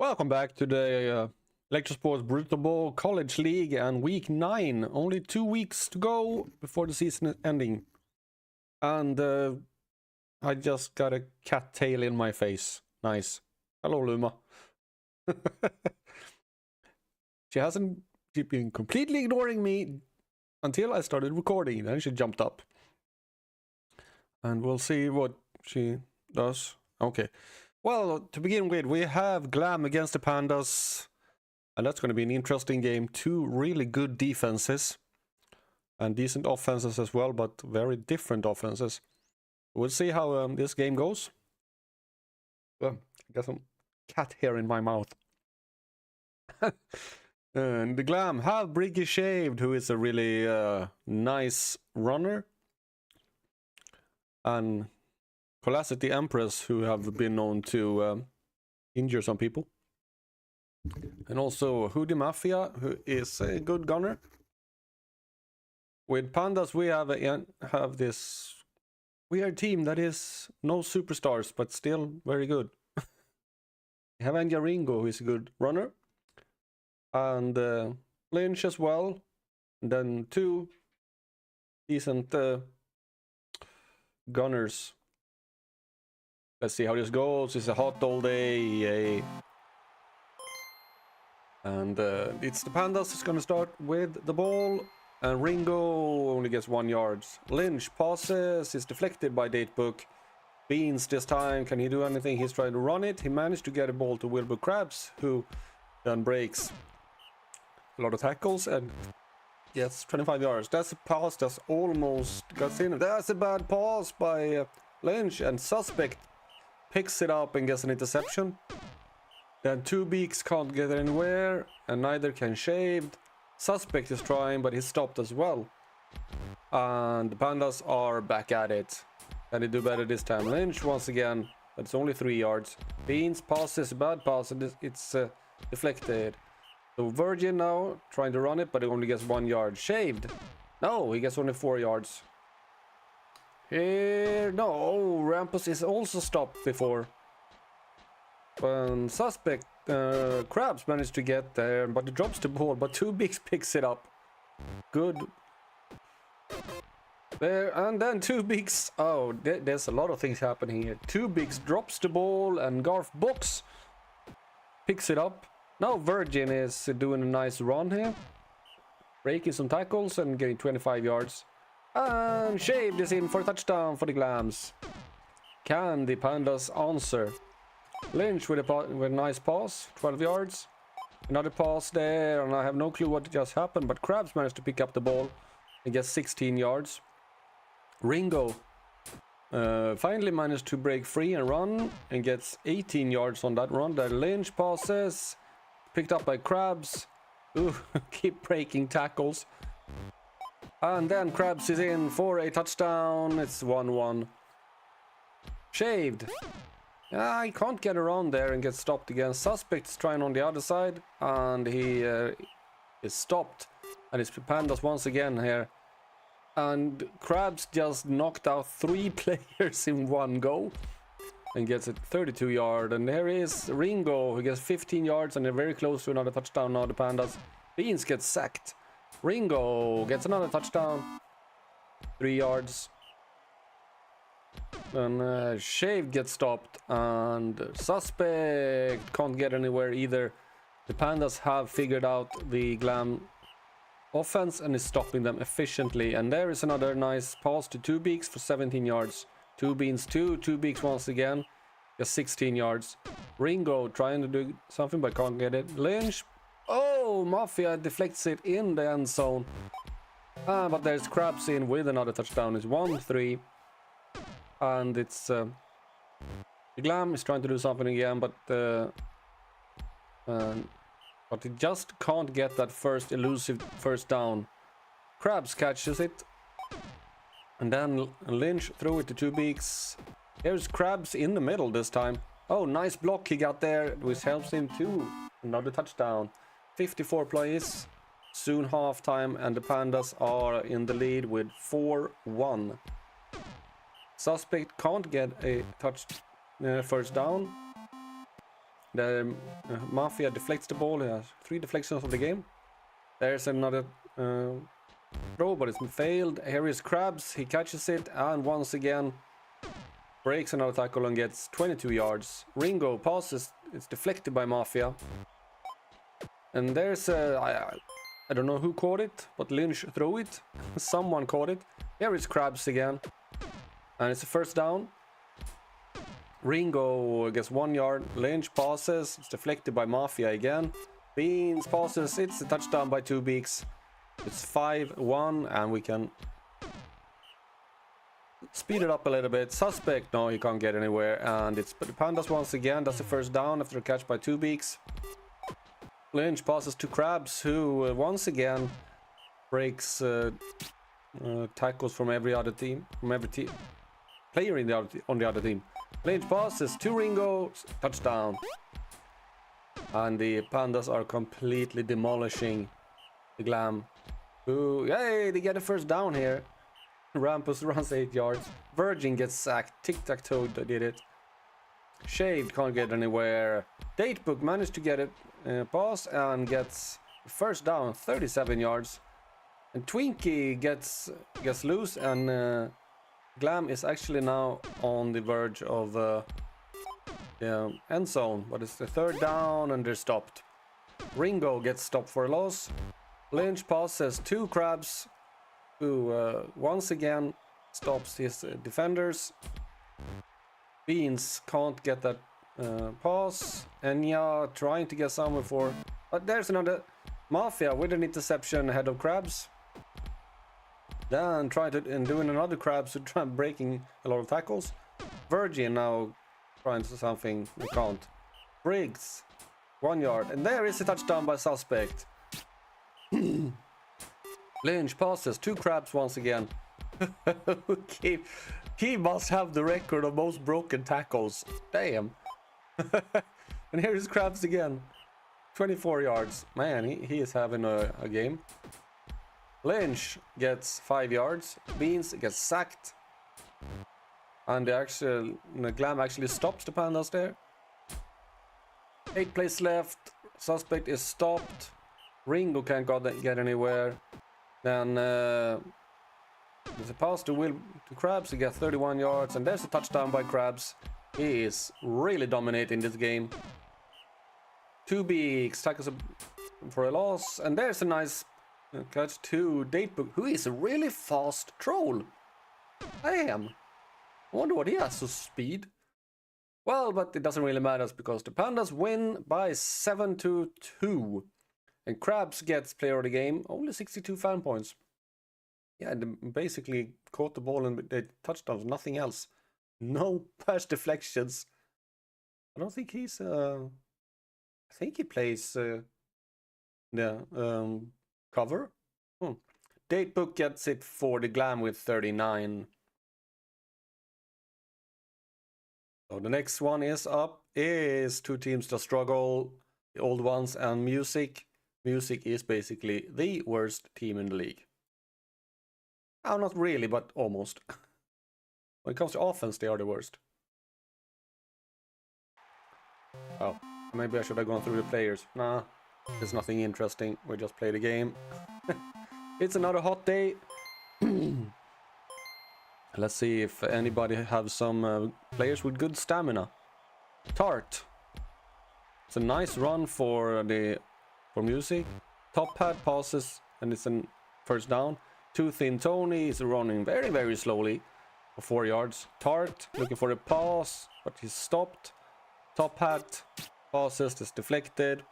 Welcome back to the Electrosport Brutalball College League and week 9. Only 2 weeks to go before the season is ending. And I just got a cat tail in my face. Nice. Hello, Luma. She's been completely ignoring me until I started recording. Then she jumped up. And we'll see what she does. Okay. Well, to begin with, we have Glam against the Pandas. And that's going to be an interesting game. 2 really good defenses. And decent offenses as well, but very different offenses. We'll see how this game goes. I got some cat hair in my mouth. And the Glam have Briggy Shaved, who is a really nice runner. And Colacity Empress, who have been known to injure some people. And also Hoodie Mafia, who is a good gunner. With Pandas, we have this weird team that is no superstars, but still very good. We have Anja Ringo, who is a good runner. And Lynch as well. And then 2 decent gunners. Let's see how this goes. It's a hot all day. Yay. And it's the Pandas who's going to start with the ball. And Ringo only gets 1 yard. Lynch passes. Is deflected by Datebook. Beans this time. Can he do anything? He's trying to run it. He managed to get a ball to Wilbur Krabs, who then breaks a lot of tackles and gets 25 yards. That's a pass that's almost got in. That's a bad pass by Lynch, and Suspect picks it up and gets an interception. Then 2 Beaks can't get anywhere, and neither can Shaved. Suspect is trying, but he's stopped as well. And the Pandas are back at it. And they do better this time. Lynch once again, but it's only 3 yards. Beans passes, bad pass, and it's deflected. So Virgin now trying to run it, but he only gets 1 yard. Shaved. No, he gets only 4 yards. Here, no, Rampus is also stopped before. Suspect, Krabs managed to get there, but he drops the ball, but 2 Bigs picks it up. Good. There, and then 2 Bigs, oh, there's a lot of things happening here. 2 Bigs drops the ball, and Garth Box picks it up. Now Virgin is doing a nice run here. Breaking some tackles and getting 25 yards. And Shaved is in for a touchdown for the Glams. Can the Pandas answer? Lynch with a nice pass, 12 yards. Another pass there, and I have no clue what just happened, but Krabs managed to pick up the ball and get 16 yards. Ringo finally managed to break free and run and gets 18 yards on that run. There Lynch passes, picked up by Krabs. Ooh, keep breaking tackles. And then Krabs is in for a touchdown. It's 1-1. Shaved. He can't get around there and get stopped again. Suspect is trying on the other side, and he is stopped. And it's Pandas once again here. And Krabs just knocked out 3 players in one go and gets a 32 yard. And there is Ringo, who gets 15 yards, and they're very close to another touchdown now, the Pandas. Beans gets sacked. Ringo gets another touchdown. 3 yards. And Shave gets stopped, and Suspect can't get anywhere either. The Pandas have figured out the Glam offense and is stopping them efficiently. And there is another nice pass to 2 Beaks for 17 yards. 2 Beans 2 Beaks once again, just 16 yards. Ringo trying to do something but can't get it. Lynch, oh, Mafia deflects it in the end zone. But there's Krabs in with another touchdown. It's 1-3. And it's the Glam is trying to do something again, but he just can't get that first elusive first down. Krabs catches it, and then Lynch threw it to 2 Beaks. Here's Krabs in the middle this time. Oh, nice block he got there, which helps him to another touchdown. 54 plays, soon halftime, and the Pandas are in the lead with 4-1. Suspect can't get a first down. The Mafia deflects the ball. He has 3 deflections of the game. There's another throw, but it's failed. Here is Krabs. He catches it and once again breaks another tackle and gets 22 yards. Ringo passes. It's deflected by Mafia. And there's I don't know who caught it, but Lynch threw it. Someone caught it. Here is Krabs again. And it's a first down. Ringo gets 1 yard. Lynch passes. It's deflected by Mafia again. Beans passes. It's a touchdown by 2 Beaks. It's 5-1 and we can speed it up a little bit. Suspect, no, he can't get anywhere. And it's the Pandas once again. That's the first down after a catch by 2 Beaks. Lynch passes to Krabs, who once again breaks tackles from every other team, from every team player in the on the other team. Lynch passes to Ringo, touchdown. And the Pandas are completely demolishing the Glam. Ooh, yay, they get a first down here. Rampus runs 8 yards. Virgin gets sacked. Tic-tac-toe did it. Shaved can't get anywhere. Datebook managed to get a pass and gets first down, 37 yards. And Twinkie gets loose and Glam is actually now on the verge of the end zone, but it's the third down and they're stopped. Ringo gets stopped for a loss. Lynch passes to Krabs, who once again stops his defenders. Beans can't get that pass. Enya trying to get somewhere for, but there's another Mafia with an interception ahead of Krabs. Then trying to doing another Krabs to try breaking a lot of tackles. Virgin now trying to something, they can't. Briggs 1 yard, and there is a touchdown by Suspect. Lynch passes to Krabs once again. He must have the record of most broken tackles. Damn. And here is Krabs again. 24 yards. Man, he is having a game. Lynch gets 5 yards. Beans gets sacked. And the Glam actually stops the Pandas there. 8 plays left. Suspect is stopped. Ringo can't get anywhere. Then there's a pass to Krabs. He gets 31 yards. And there's a touchdown by Krabs. He is really dominating this game. 2 Beaks tackles for a loss. And there's a nice catch to Datebook, who is a really fast troll. I wonder what he has, so speed. Well, but it doesn't really matter because the Pandas win by 7-2. And Krabs gets player of the game, only 62 fan points. Yeah, they basically caught the ball and they touchdowns, nothing else. No pass deflections. I don't think he's I think he plays cover. Datebook gets it for the Glam with 39. So the next one is 2 teams that struggle, the old ones and Music. Music is basically the worst team in the league. Oh, not really, but almost. When it comes to offense, they are the worst. Oh, maybe I should have gone through the players. Nah, there's nothing interesting. We just play the game. It's another hot day. Let's see if anybody have some players with good stamina. Tart. It's a nice run for Music. Top Hat passes and it's a first down. Too Thin Tony is running very, very slowly for 4 yards. Tart looking for a pass, but he's stopped. Top Hat passes, is deflected.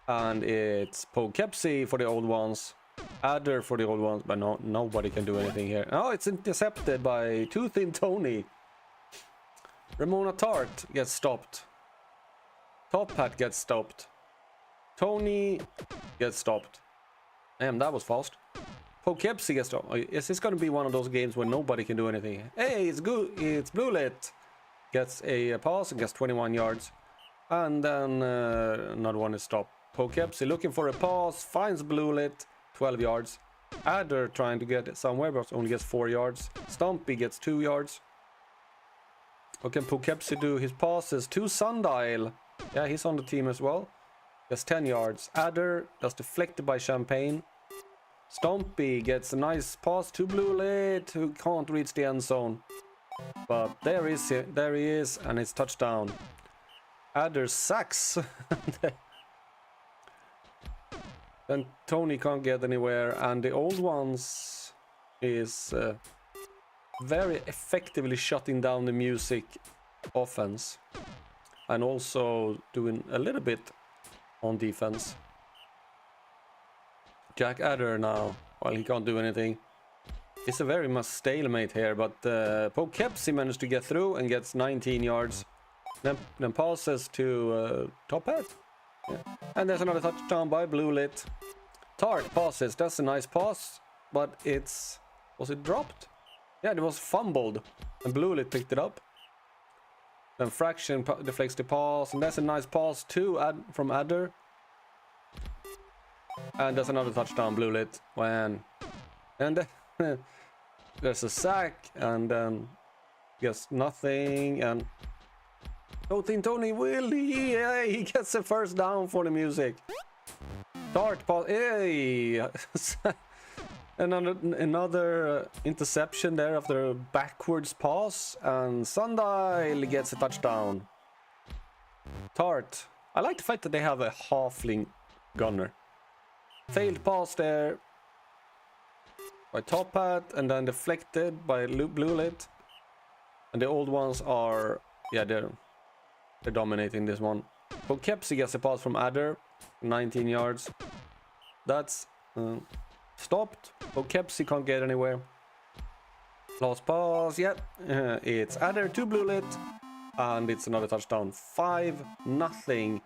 And it's Poughkeepsie for the old ones. Adder for the old ones, but no, nobody can do anything here. Oh, it's intercepted by Too Thin Tony. Ramona Tart gets stopped. Top Hat gets stopped. Tony gets stopped. Damn, that was fast. Poughkeepsie gets stopped. Is this going to be one of those games where nobody can do anything? Hey, it's good. It's Bluelit. Gets a pass and gets 21 yards. And then another one is stopped. Poughkeepsie looking for a pass. Finds Bluelit. 12 yards. Adder trying to get it somewhere, but only gets 4 yards. Stumpy gets 2 yards. What can Poughkeepsie do? His passes to Sundial. Yeah, he's on the team as well. Gets 10 yards. Adder, that's deflected by Champagne. Stompy gets a nice pass to Bluelit, who can't reach the end zone. But there he is, and it's touchdown. Adder sacks. Then Tony can't get anywhere, and the old ones is very effectively shutting down the music offense. And also doing a little bit on defense. Jack Adder now, well, he can't do anything. It's a very much stalemate here, but Poughkeepsie managed to get through and gets 19 yards. Then passes to Top Hat. Yeah. And there's another touchdown by Bluelit. Tart passes, that's a nice pass, but was it dropped? Yeah, it was fumbled, and Bluelit picked it up. Then Fraction deflects the pass, and that's a nice pass from Adder. And there's another touchdown, Bluelit. And then there's a sack, and then gets nothing, and Tony will he gets a first down for the music. Tart pass, hey! Another interception there after a backwards pass, and Sundial gets a touchdown. Tart, I like the fact that they have a halfling gunner. Failed pass there by Top Hat, and then deflected by Bluelit. And the old ones are, yeah, they're dominating this one. Poughkeepsie gets a pass from Adder, 19 yards. That's stopped. Poughkeepsie can't get anywhere. Last pass, yeah, it's Adder to Bluelit, and it's another touchdown. 5-0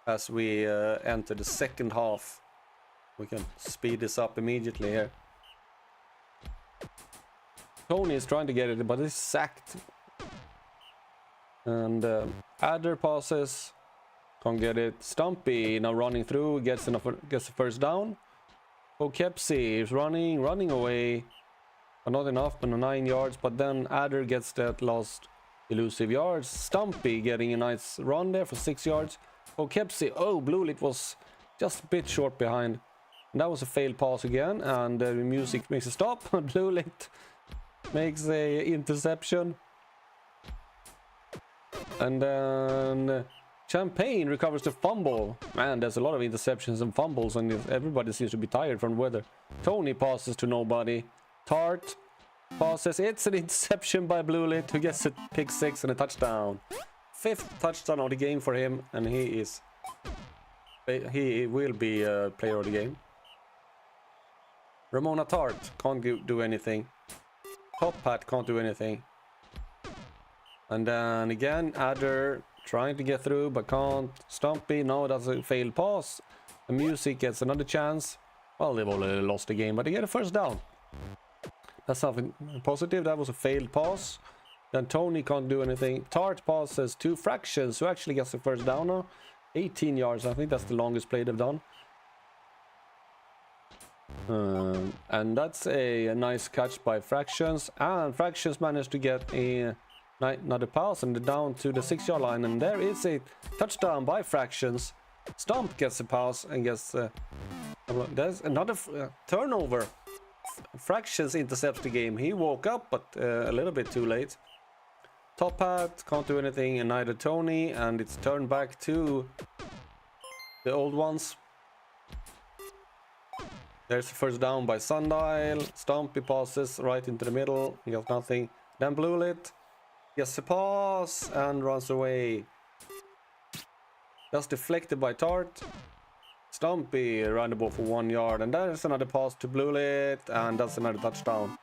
as we enter the second half. We can speed this up immediately here. Tony is trying to get it, but he's sacked. And Adder passes, can't get it. Stumpy now running through, gets the first down. Poughkeepsie is running away. Not enough, but 9 yards. But then Adder gets that last elusive yards. Stumpy getting a nice run there for 6 yards. Poughkeepsie, oh, Bluelit was just a bit short behind. And that was a failed pass again, and the music makes a stop. Bluelit makes a interception. And then Champagne recovers the fumble. Man, there's a lot of interceptions and fumbles, and everybody seems to be tired from the weather. Tony passes to nobody. Tart passes. It's an interception by Bluelit, who gets a pick 6 and a touchdown. 5th touchdown of the game for him, and he will be a player of the game. Ramona Tart can't do anything. Top Hat can't do anything. And then again, Adder trying to get through but can't. Stumpy, no, that's a failed pass. The music gets another chance. Well, they've already lost the game, but they get a first down. That's something positive. That was a failed pass. Then Tony can't do anything. Tart passes to Fractions, who actually gets the first down now. 18 yards, I think that's the longest play they've done. And that's a nice catch by Fractions, and Fractions managed to get another pass and down to the 6-yard line, and there is a touchdown by Fractions. Stomp gets a pass and gets there's another turnover. Fractions intercepts the game. He woke up, but a little bit too late. Top Hat can't do anything, and neither Tony, and it's turned back to the old ones. There's the first down by Sundial. Stumpy passes right into the middle. He got nothing. Then Bluelit gets a pass and runs away. That's deflected by Tart. Stumpy ran the ball for 1 yard. And there's another pass to Bluelit. And that's another touchdown.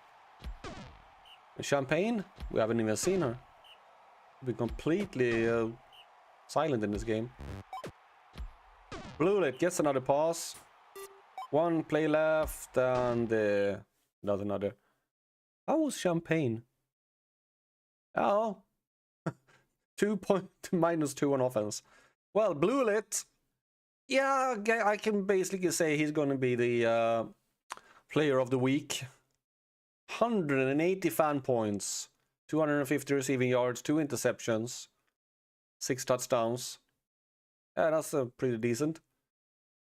Champagne? We haven't even seen her. We're completely silent in this game. Bluelit gets another pass. 1 play left, and not another. How was Champagne? Oh, -2 on offense. Well, Bluelit, yeah, I can basically say he's going to be the player of the week. 180 fan points, 250 receiving yards, 2 interceptions, 6 touchdowns. Yeah, that's pretty decent.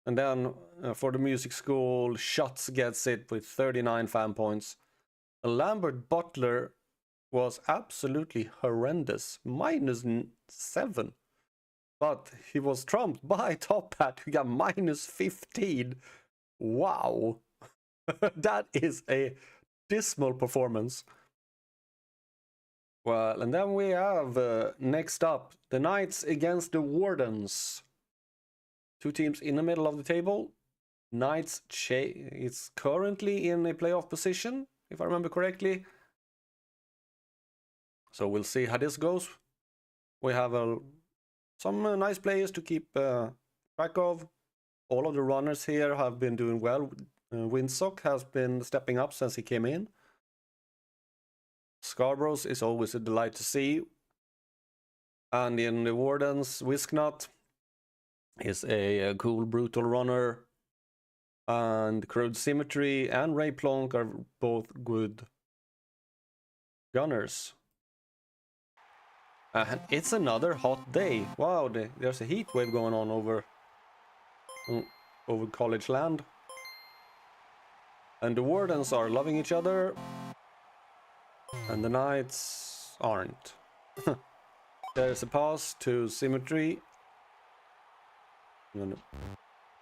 And then for the music school, Shots gets it with 39 fan points. Lambert Butler was absolutely horrendous, -7. But he was trumped by Top Hat, who got -15. Wow. That is a dismal performance. Well, and then we have next up the Knights against the Wardens. Two teams in the middle of the table. Knights is currently in a playoff position, if I remember correctly. So we'll see how this goes. We have some nice players to keep track of. All of the runners here have been doing well. Windsock has been stepping up since he came in. Scarborough's is always a delight to see. And in the Wardens, Whisknut is a cool, brutal runner. And Crude Symmetry and Ray Plonk are both good gunners. And it's another hot day. Wow, there's a heat wave going on over college land. And the Wardens are loving each other. And the Knights aren't. There's a pass to Symmetry. I'm gonna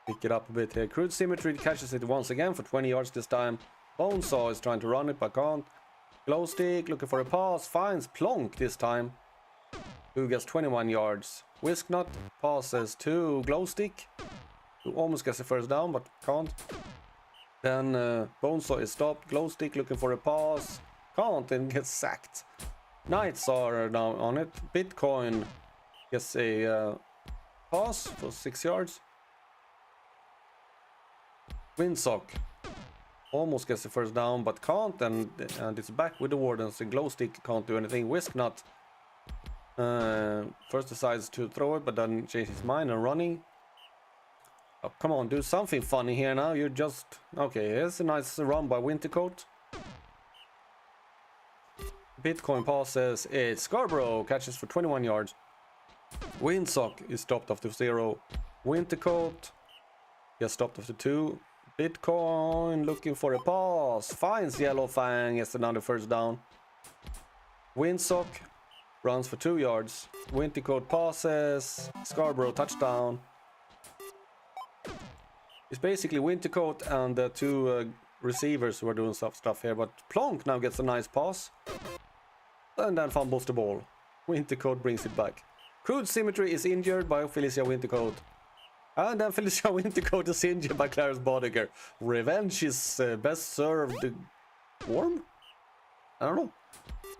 pick it up a bit here. Crude Symmetry catches it once again for 20 yards this time. Bonesaw is trying to run it but can't. Glowstick looking for a pass. Finds Plonk this time, who gets 21 yards. Whisknut passes to Glowstick, who almost gets the first down but can't. Then Bonesaw is stopped. Glowstick looking for a pass. Can't and gets sacked. Knights are now on it. Bitcoin gets a pass for 6 yards. Windsock almost gets the first down but can't, and it's back with the Wardens. And Glowstick can't do anything. Whisknut first decides to throw it but then changes his mind and running. Oh, come on, do something funny here now. You're just... Okay, here's a nice run by Wintercoat. Bitcoin passes. It's Scarborough. Catches for 21 yards. Windsock is stopped after 0. Wintercoat gets stopped after 2. Bitcoin looking for a pass. Finds Yellow Fang. Gets another first down. Windsock runs for 2 yards. Wintercoat passes. Scarborough touchdown. It's basically Wintercoat and the two receivers who are doing stuff here. But Plonk now gets a nice pass. And then fumbles the ball. Wintercoat brings it back. Crude Symmetry is injured by Felicia Wintercoat. And then Felicia Wintercoat is injured by Clarence Bodiger. Revenge is best served warm? I don't know.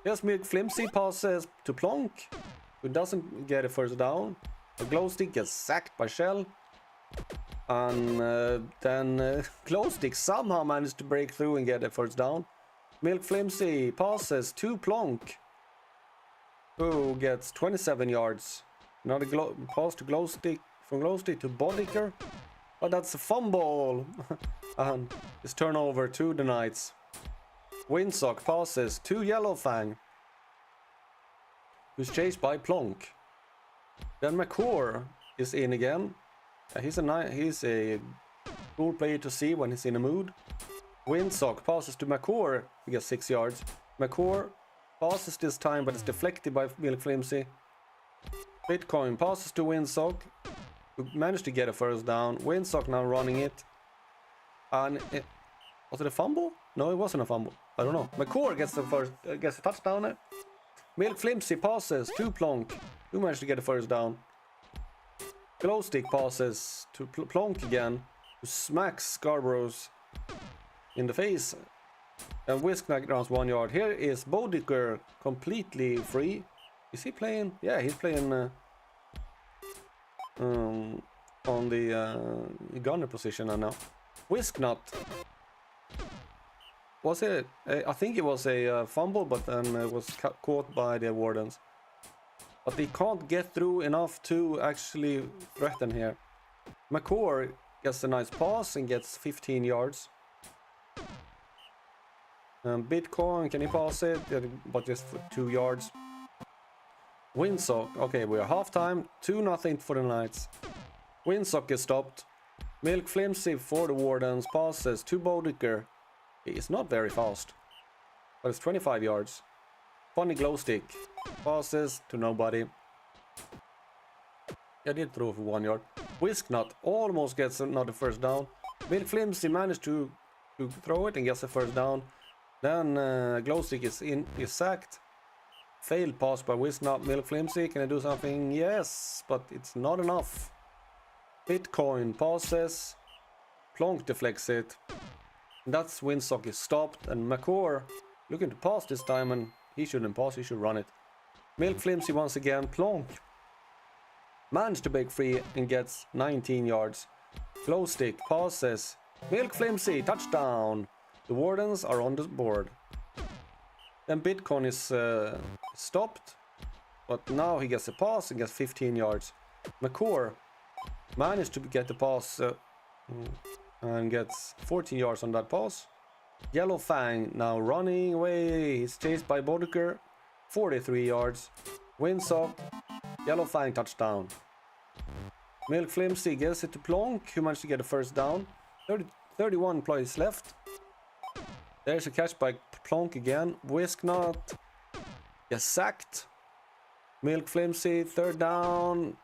Here's Milk Flimsy passes to Plonk, who doesn't get a first down. A Glowstick gets sacked by Shell. And then Glowstick somehow managed to break through and get a first down. Milk Flimsy passes to Plonk, who gets 27 yards. Another pass to Glowstick, from Glowstick to Bodiker. But that's a fumble. And it's turnover to the Knights. Windsock passes to Yellowfang, who's chased by Plonk. Then McCore is in again. He's a cool player to see when he's in a mood. Windsock passes to McCore. He gets 6 yards. McCore passes this time, but it's deflected by Milk Flimsy. Bitcoin passes to Windsock, who managed to get a first down. Windsock now running it. And was it a fumble? No, it wasn't a fumble. I don't know. McCore gets a touchdown there. Milk Flimsy passes to Plonk, who managed to get a first down. Glowstick passes to Plonk again, who smacks Scarborough's in the face. And Whisknack runs 1 yard. Here is Bodiker completely free. Is he playing? Yeah, he's playing on the gunner position now. Whisknut. Was it? I think it was a fumble, but then it was caught by the Wardens. But they can't get through enough to actually threaten here. McCore gets a nice pass and gets 15 yards. Bitcoin, can he pass it? Yeah, but just for 2 yards. Windsock. Okay, we are halftime. 2-0 for the Knights. Windsock is stopped. Milk Flimsy for the Wardens. Passes to Bodeker. He is not very fast, but it's 25 yards. Funny Glow Stick. Passes to nobody. I did throw for 1 yard. Whisknut almost gets another first down. Milk Flimsy managed to throw it and gets a first down. Then Glow Stick is sacked. Failed pass by Whisknut. Milk Flimsy, can I do something? Yes, but it's not enough. Bitcoin passes. Plonk deflects it. And that's Windsock is stopped. And McCore looking to pass this time, and he shouldn't pass, he should run it. Milk Flimsy once again. Plonk managed to break free and gets 19 yards. Glow Stick passes. Milk Flimsy, touchdown. The Wardens are on the board. Then Bitcoin is stopped, but now he gets a pass and gets 15 yards. McCore managed to get the pass and gets 14 yards on that pass. Yellow Fang now running away. He's chased by Bodeker. 43 yards. Windsock. Yellow Fang touchdown. Milk Flimsy gets it to Plonk, who managed to get a first down. 31 plays left. There's a catch by Plonk again. Whisknut gets sacked. Milk Flimsy, third down.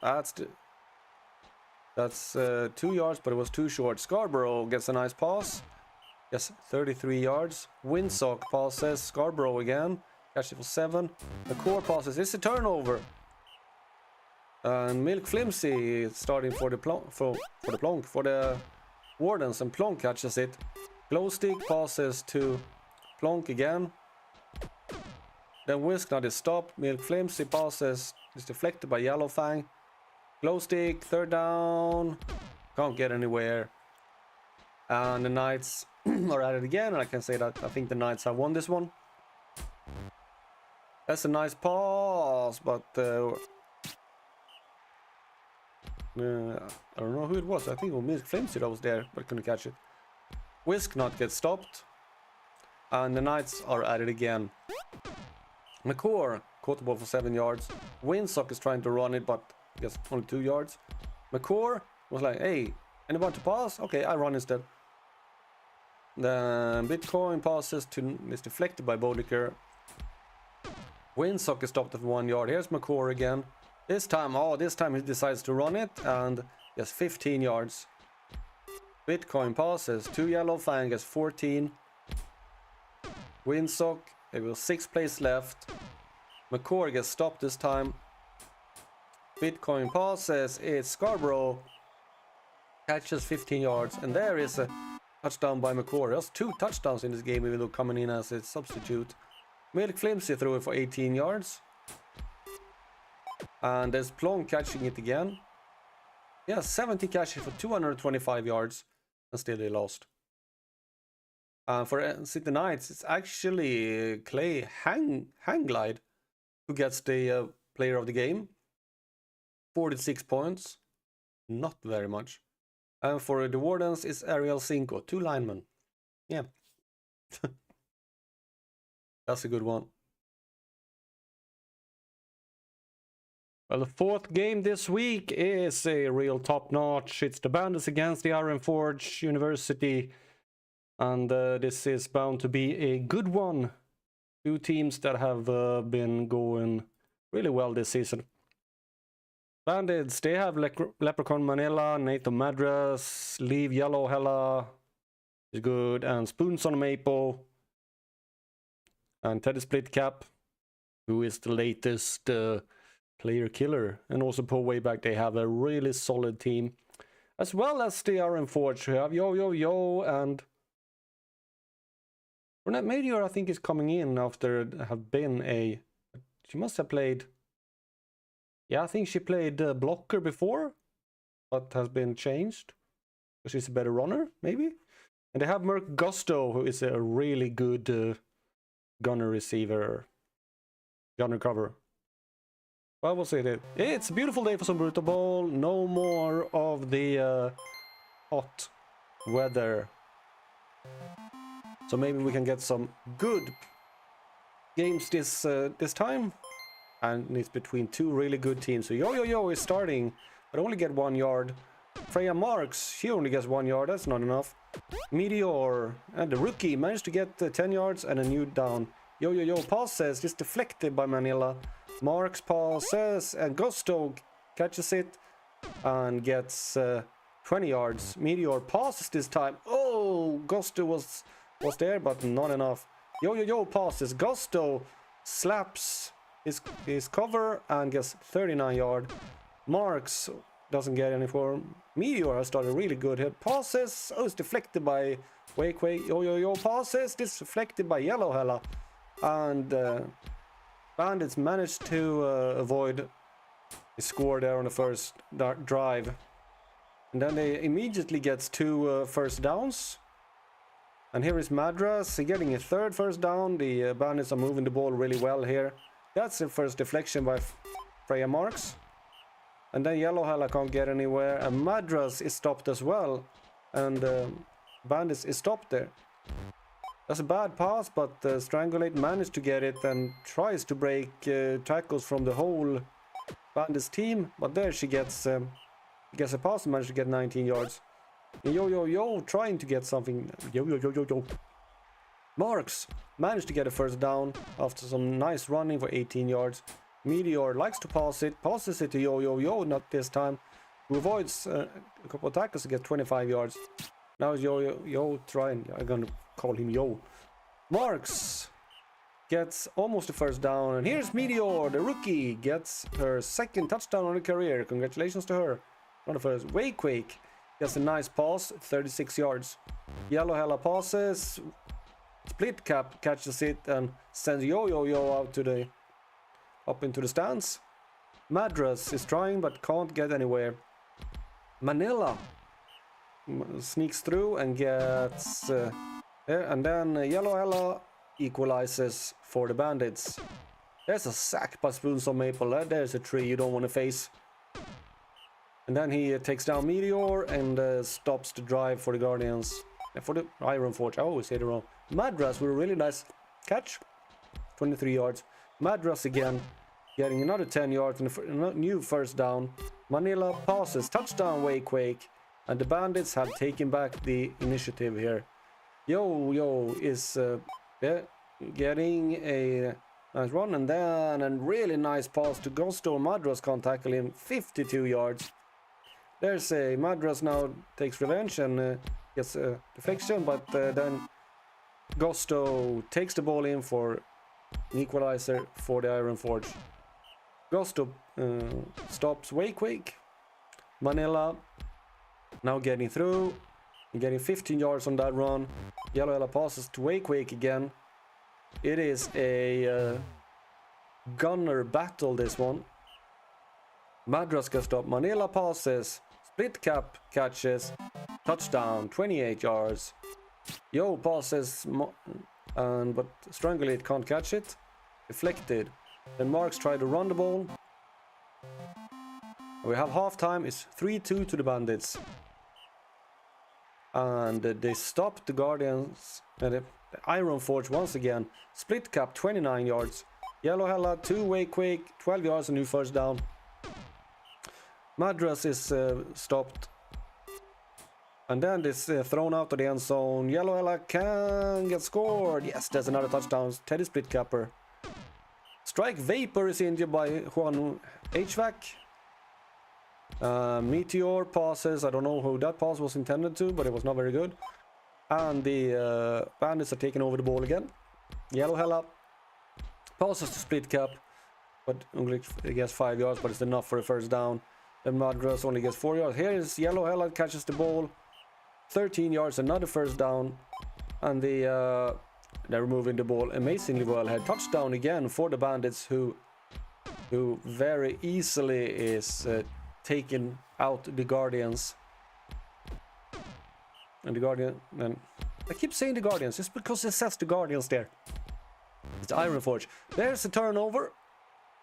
That's 2 yards, but it was too short. Scarborough gets a nice pass. Yes, 33 yards. Windsock passes. Scarborough again. Catch it for 7. The core passes. It's a turnover. And Milk Flimsy is starting for the Wardens, and Plonk catches it. Glow Stick passes to Plonk again. Then Whisknut is stopped. Milk Flimsy passes. Is deflected by Yellow Fang. Glow Stick, third down. Can't get anywhere. And the Knights are at it again. And I can say that I think the Knights have won this one. That's a nice pass, but I don't know who it was. I think it was Milk Flimsy that was there, but couldn't catch it. Whisknut gets stopped. And the Knights are at it again. McCore caught the ball for 7 yards. Windsock is trying to run it, but gets only 2 yards. McCore was like, hey, anyone to pass? Okay, I run instead. Then Bitcoin passes to is deflected by Bodeker. Windsock is stopped at 1 yard. Here's McCore again. This time he decides to run it, and gets 15 yards. Bitcoin passes to Yellow Fang, gets 14. Windsock, there was 6 plays left. McCore gets stopped this time. Bitcoin passes, it's Scarborough. Catches 15 yards, and there is a touchdown by McCore. There's 2 touchdowns in this game, even though coming in as a substitute. Milk Flimsy threw it for 18 yards. And there's Plonk catching it again. Yeah, 70 catches for 225 yards. And still they lost. For City Knights, it's actually Clay Hangglide who gets the player of the game. 46 points. Not very much. And for the Wardens, it's Ariel Cinco. 2 linemen. Yeah. That's a good one. Well, the 4th game this week is a real top-notch. It's the Bandits against the Ironforge University. And this is bound to be a good one. 2 teams that have been going really well this season. Bandits, they have Leprechaun Manila, Nathan Madras, Leave Yellow Hella is good, and Spoons on Maple. And Teddy Splitcap, who is the latest player killer. And also Poe Wayback, they have a really solid team. As well as the Ironforge, who have Yo, and Renette Major, I think, is coming in after have been a... She must have played... Yeah, I think she played blocker before, but has been changed. So she's a better runner, maybe? And they have Merc Gusto, who is a really good gunner receiver. Gunner cover. I will say that it's a beautiful day for some Brutalball. No more of the hot weather. So maybe we can get some good games this time. And it's between 2 really good teams. So Yo is starting, but only get 1 yard. Freya Marks, she only gets 1 yard, that's not enough. Meteor, and the rookie managed to get 10 yards and a new down. Yo passes, just deflected by Manila. Marks passes, and Gusto catches it and gets 20 yards. Meteor passes this time. Oh, Gusto was there, but not enough. Yo passes. Gusto slaps his cover and gets 39 yard. Marks doesn't get any for him. Meteor has started really good here. Passes. Oh, it's deflected by Wake. Yo passes. This deflected by Yellow Hella. And Bandits managed to avoid a score there on the first drive. And then they immediately gets 2 first downs. And here is Madras getting a 3rd first down. The Bandits are moving the ball really well here. That's the first deflection by Freya Marks. And then Yellow Hella can't get anywhere. And Madras is stopped as well. And Bandits is stopped there. That's a bad pass, but Strangulate managed to get it and tries to break tackles from the whole Bandits team. But there she gets a pass and managed to get 19 yards. Yo, trying to get something. Yo. Marks managed to get a first down after some nice running for 18 yards. Meteor likes to pass it, passes it to Yo, not this time. Who avoids a couple of tackles to get 25 yards. Now is Yo trying. I'm gonna call him Yo. Marks gets almost a first down, and here's Meteor, the rookie, gets her 2nd touchdown on her career. Congratulations to her. Not the first. Wake gets a nice pass, 36 yards. Yellow Hella passes. Split Cap catches it and sends Yo out up into the stands. Madras is trying but can't get anywhere. Manila sneaks through and gets there, and then Yellow Hella equalizes for the Bandits. There's a sack by Spoons of Maple. There's a tree you don't want to face. And then he takes down Meteor and stops the drive for the Guardians. For the Iron Forge. I always say it wrong. Madras with a really nice catch. 23 yards. Madras again. Getting another 10 yards and a new first down. Manila passes. Touchdown Wake. And the Bandits have taken back the initiative here. Yo is getting a nice run. And then a really nice pass to Gusto. Madras can't tackle him. 52 yards. There's a Madras now takes revenge and gets a deflection, but then Gusto takes the ball in for an equalizer for the Iron Forge. Gusto stops Wake. Manila now getting through and getting 15 yards on that run. Yellow Hella passes to Wake again. It is a gunner battle, this one. Madras gets stopped. Manila passes. Split Cap catches. Touchdown, 28 yards. Yo passes, but Strangulate can't catch it. Deflected. Then Marks try to run the ball. We have halftime. It's 3-2 to the Bandits. And they stop the Guardians. And the Iron Forge once again. Split Cap, 29 yards. Yellow Hella, 2 Wake, 12 yards, a new first down. Madras is stopped. And then this thrown out of the end zone. Yellow Hella can get scored. Yes, there's another touchdown. Teddy Split Capper. Strike Vapor is injured by Juan HVAC. Meteor passes. I don't know who that pass was intended to, but it was not very good. And the Bandits are taking over the ball again. Yellow Hella passes to Split Cap, but only gets 5 yards, but it's enough for a first down. Then Madras only gets 4 yards. Here is Yellow Hella catches the ball. 13 yards, another first down. And they're moving the ball amazingly well. Had touchdown again for the Bandits, who very easily is taking out the Guardians. And the Guardian, and I keep saying the Guardians just because it says the Guardians there. It's Iron Forge. There's a turnover.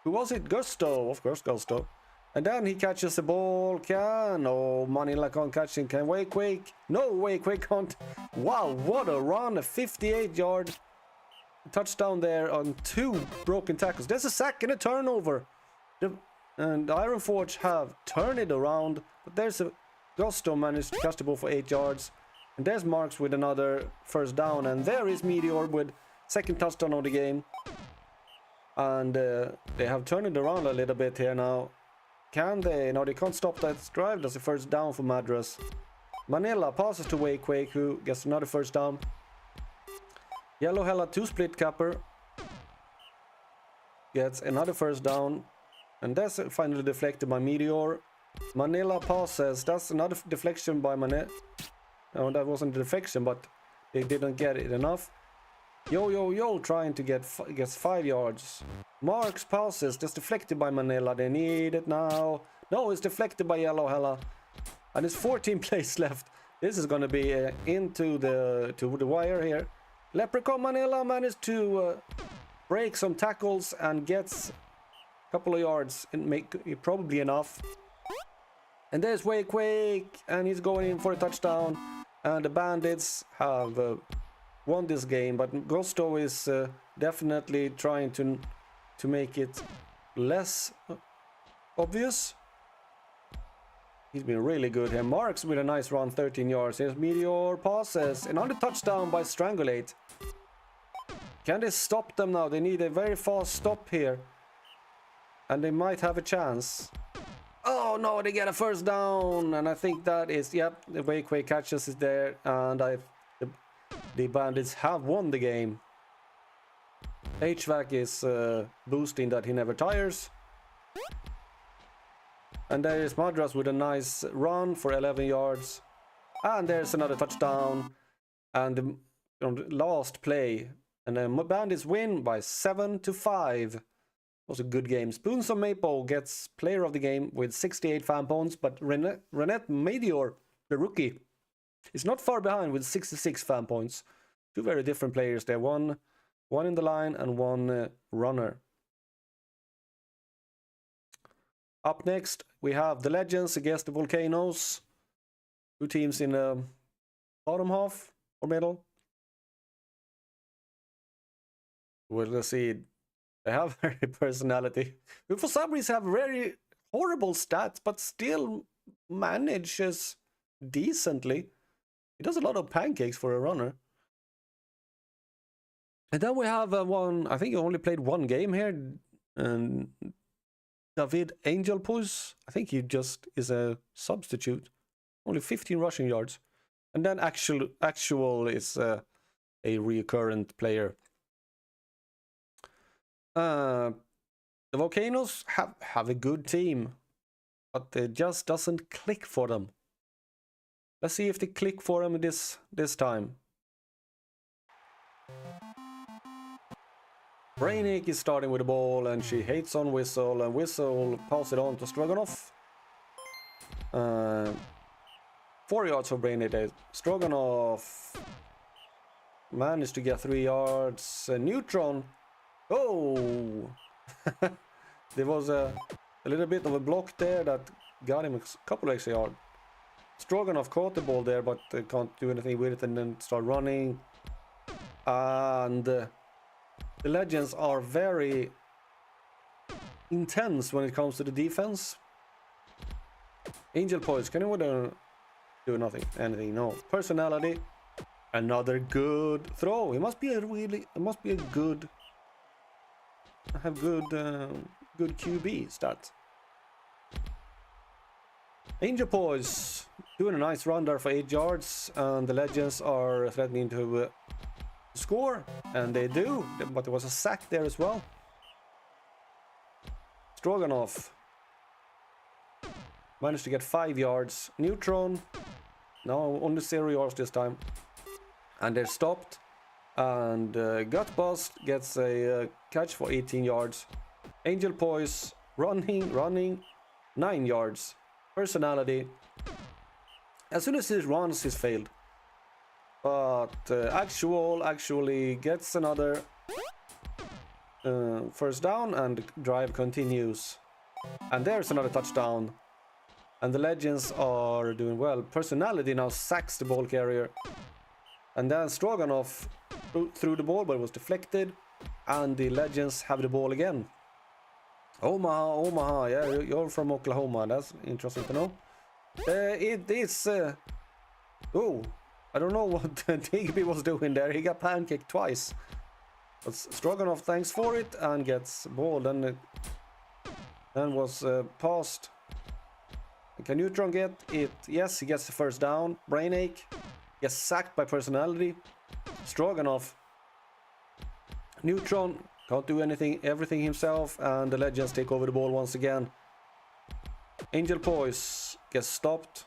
Who was it? Gusto, of course, Gusto. And then he catches the ball. No, Manila can't catch him. Can Wake? No, Wake can't. Wow, what a run. A 58-yard touchdown there on 2 broken tackles. There's a sack and a turnover. And the Iron Forge have turned it around. But there's a Gusto managed to catch the ball for 8 yards. And there's Marks with another first down. And there is Meteor with second touchdown of the game. And they have turned it around a little bit here now. Can they? No, they can't stop that drive. That's the first down for Madras. Manila passes to Wake Wake, who gets another first down. Yellow Hella 2 split capper. Gets another first down. And that's finally deflected by Meteor. Manila passes. That's another deflection by Manila. No, that wasn't a deflection, but they didn't get it enough. Yo, trying to gets 5 yards. Marks passes. That's deflected by Manila. They need it now. No, it's deflected by Yellow Hella. And it's 14 plays left. This is going to be into the wire here. Leprechaun Manila managed to break some tackles and gets a couple of yards and make probably enough. And there's Wake, and he's going in for a touchdown. And the Bandits have won this game, but Gusto is definitely trying to make it less obvious. He's been really good here. Marks with a nice run, 13 yards. Here's Meteor passes. Another touchdown by Strangulate. Can they stop them now? They need a very fast stop here. And they might have a chance. Oh no, they get a first down. And I think that is, yep, the Wake catches is there. And the Bandits have won the game. HVAC is boosting that he never tires. And there is Madras with a nice run for 11 yards. And there's another touchdown. And the last play. And the Bandits win by 7-5. Was a good game. Spoons of Maple gets player of the game with 68 fan points. But Renette Meteor, the rookie, is not far behind with 66 fan points. Two very different players there. One in the line and one runner. Up next, we have the Legends against the Volcanoes. Two teams in the bottom half or middle. We'll see. They have very personality. Who for some reason have very horrible stats, but still manages decently. He does a lot of pancakes for a runner. And then we have one, I think he only played one game here. And David Angelpois, I think he just is a substitute. Only 15 rushing yards. And then actual is a recurrent player. The Volcanoes have a good team, but it just doesn't click for them. Let's see if they click for them this time. Brainiac is starting with the ball, and she hates on Whistle, and Whistle passes it on to Stroganoff. 4 yards for Brainiac. Stroganoff managed to get 3 yards. Neutron. Oh! There was a little bit of a block there that got him a couple of extra yards. Stroganoff caught the ball there, but can't do anything with it, and then start running. And the Legends are very intense when it comes to the defense. Angel Poise, can you do nothing? Anything? No. Personality. Another good throw. It must be a good. Have good QB stats. Angel Poise doing a nice run there for 8 yards, and the Legends are threatening to score, and they do, but there was a sack there as well. Stroganoff managed to get 5 yards. Neutron, now only 0 yards this time, and they're stopped. And Gutbust gets a catch for 18 yards. Angel Poise running 9 yards. Personality. As soon as he runs, he's failed. But actually gets another first down, and drive continues. And there's another touchdown. And the Legends are doing well. Personality now sacks the ball carrier. And then Stroganoff threw the ball, but it was deflected. And the Legends have the ball again. Omaha, yeah, you're from Oklahoma. That's interesting to know. It is... oh, I don't know what Digby was doing there. He got pancaked twice. But Stroganoff thanks for it and gets ball. Then was passed. Can Neutron get it? Yes, he gets the first down. Brainache gets sacked by Personality. Stroganoff. Neutron can't do everything himself, and the Legends take over the ball once again. Angel Poise gets stopped.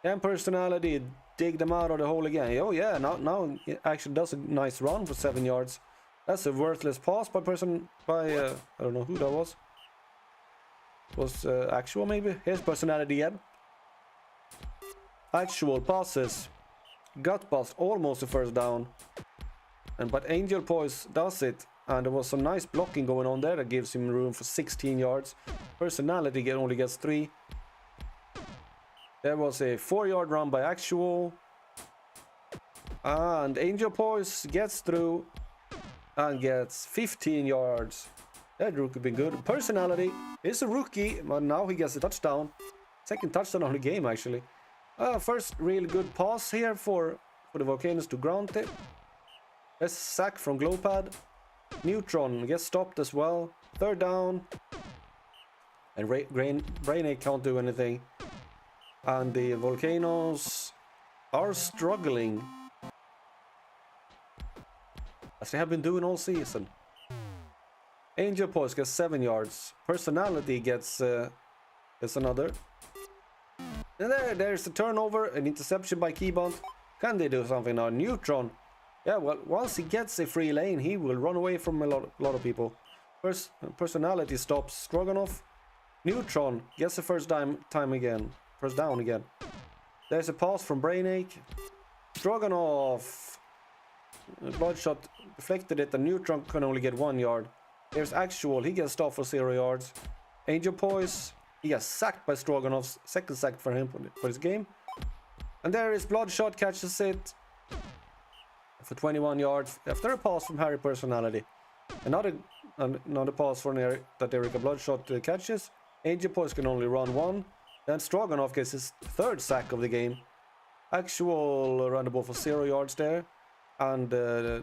And Personality dig them out of the hole again. Oh yeah, now it actually does a nice run for 7 yards. That's a worthless pass by I don't know who that was. Was Actual maybe? Here's Personality again. Actual passes. Gut bust, almost a first down. But Angel Poise does it. And there was some nice blocking going on there that gives him room for 16 yards. Personality only gets 3. There was a 4-yard run by Actual. And Angel Poise gets through and gets 15 yards. That rookie could be good. Personality is a rookie, but now he gets a touchdown. Second touchdown of the game, actually. First real good pass here for the Volcanoes to grant it. There's a sack from Glowpad. Neutron gets stopped as well. Third down. And Brainache can't do anything. And the Volcanoes are struggling, as they have been doing all season. Angel Poise gets 7 yards. Personality gets another. And there's a turnover, an interception by Keybond. Can they do something now? Neutron. Yeah, well, once he gets a free lane, he will run away from a lot of people. Personality stops Stroganoff. Neutron gets the first down again. There's a pass from Brainache. Stroganoff. Bloodshot deflected it, and Neutron can only get 1 yard. There's Actual, he gets stopped for 0 yards. Angel Poise, he gets sacked by Stroganoff. Second sack for him for his game. And there is Bloodshot, catches it for 21 yards after a pass from Harry Personality. Another pass from that Erica Bloodshot catches. Angel Poise can only run 1. Then Stroganoff gets his 3rd sack of the game. Actual run the ball for 0 yards there. And the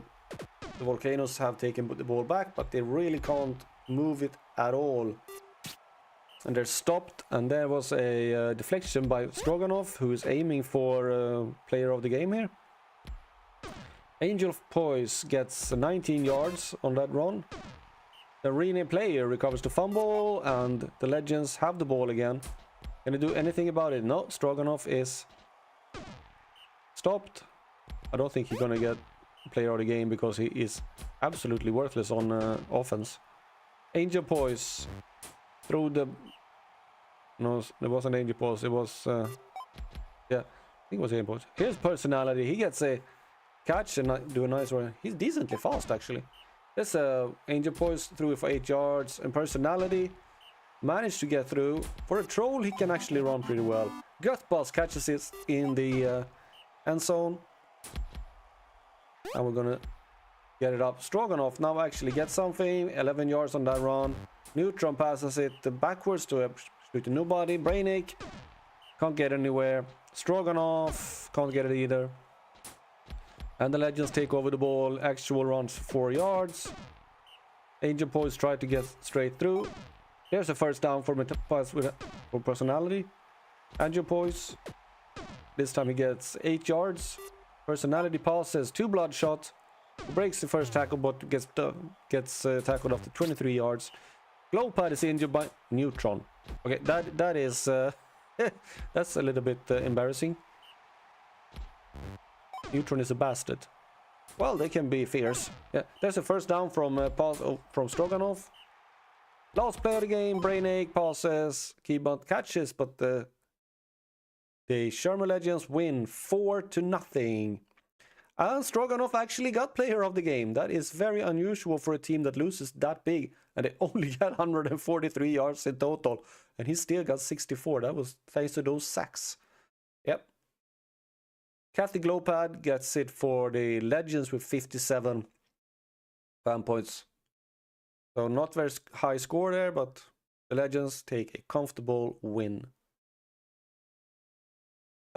Volcanoes have taken the ball back, but they really can't move it at all. And they're stopped, and there was a deflection by Stroganoff, who is aiming for player of the game here. Angel Poise gets 19 yards on that run. The Rene player recovers the fumble, and the Legends have the ball again. Can they do anything about it? No, Stroganoff is stopped. I don't think he's gonna get player of the game because he is absolutely worthless on offense. Angel Poise through the... No, it wasn't Angel Poise. It was... yeah, I think it was Angel Poise. Here's Personality. He gets a catch and do a nice run. He's decently fast, actually. This Angel Poise threw it for 8 yards, and Personality managed to get through. For a troll, he can actually run pretty well. Gutbus catches it in the end zone. And we're gonna get it up. Stroganoff now actually gets something. 11 yards on that run. Neutron passes it backwards to nobody. Brainache can't get anywhere. Stroganoff can't get it either. And the Legends take over the ball. Actual runs 4 yards. Angel Poise tried to get straight through. Here's a first down for Personality. Angel Poise. This time he gets 8 yards. Personality passes to Bloodshot. Breaks the first tackle, but gets tackled after 23 yards. Glowpad is injured by Neutron. Okay, that is that's a little bit embarrassing. Neutron is a bastard. Well, they can be fierce. Yeah, there's a first down from Stroganoff. Last play of the game, Brainache passes, Keybond catches, but the Sherman Legends win 4-0. And Stroganoff actually got player of the game. That is very unusual for a team that loses that big. And they only got 143 yards in total. And he still got 64. That was thanks to those sacks. Yep. Kathy Glowpad gets it for the Legends with 57 fan points. So not very high score there, but the Legends take a comfortable win.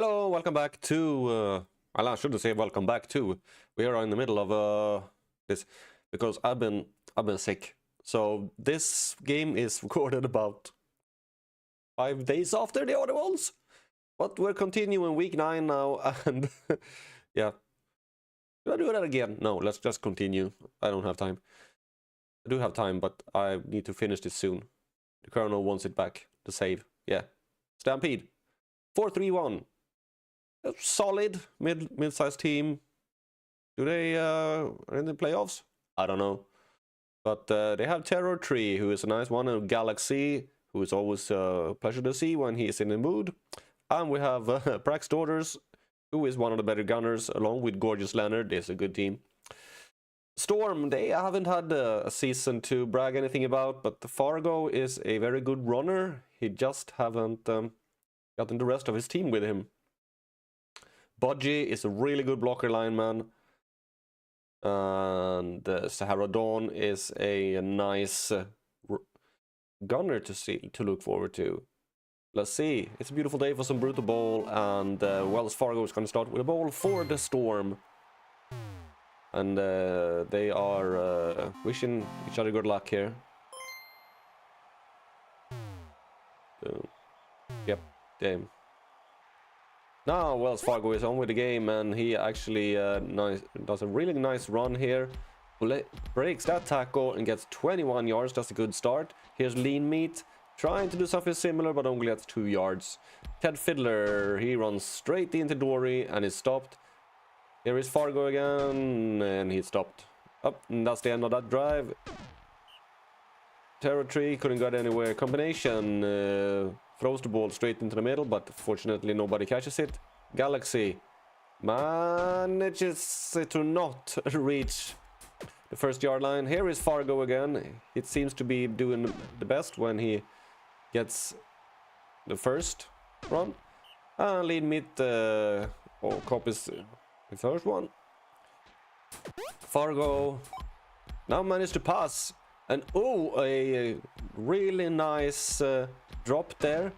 Hello, welcome back to, well, I shouldn't say welcome back to. We are in the middle of this because I've been sick. So this game is recorded about 5 days after the other ones. But we're continuing week 9 now, and yeah. Do I do that again? No, let's just continue. I don't have time. I do have time, but I need to finish this soon. The Colonel wants it back. The save. Yeah. Stampede. 4-3-1. A solid mid-sized team. Do they are in the playoffs? I don't know. But they have Terror Tree, who is a nice one, and Galaxy, who is always a pleasure to see when he is in the mood. And we have Prax Daughters, who is one of the better gunners, along with Gorgeous Leonard. It's a good team. Storm, they haven't had a season to brag anything about, but Fargo is a very good runner. He just haven't gotten the rest of his team with him. Budgie is a really good blocker lineman. And Sahara Dawn is a nice gunner to look forward to. Let's see. It's a beautiful day for some Brutalball, and Wells Fargo is going to start with a ball for the Storm. And they are wishing each other good luck here. Yep, damn. Now Wells Fargo is on with the game, and he actually does a really nice run here. Breaks that tackle and gets 21 yards. That's a good start. Here's Lean Meat, trying to do something similar, but only gets 2 yards. Ted Fiddler, he runs straight into Dory and is stopped. Here is Fargo again, and he stopped. Up, and that's the end of that drive. Territory couldn't get anywhere. Combination throws the ball straight into the middle, but fortunately nobody catches it. Galaxy manages to not reach the first yard line. Here is Fargo again. It seems to be doing the best when he gets the first run. And Lead Meat copies the first one. Fargo now managed to pass. And a really nice drop there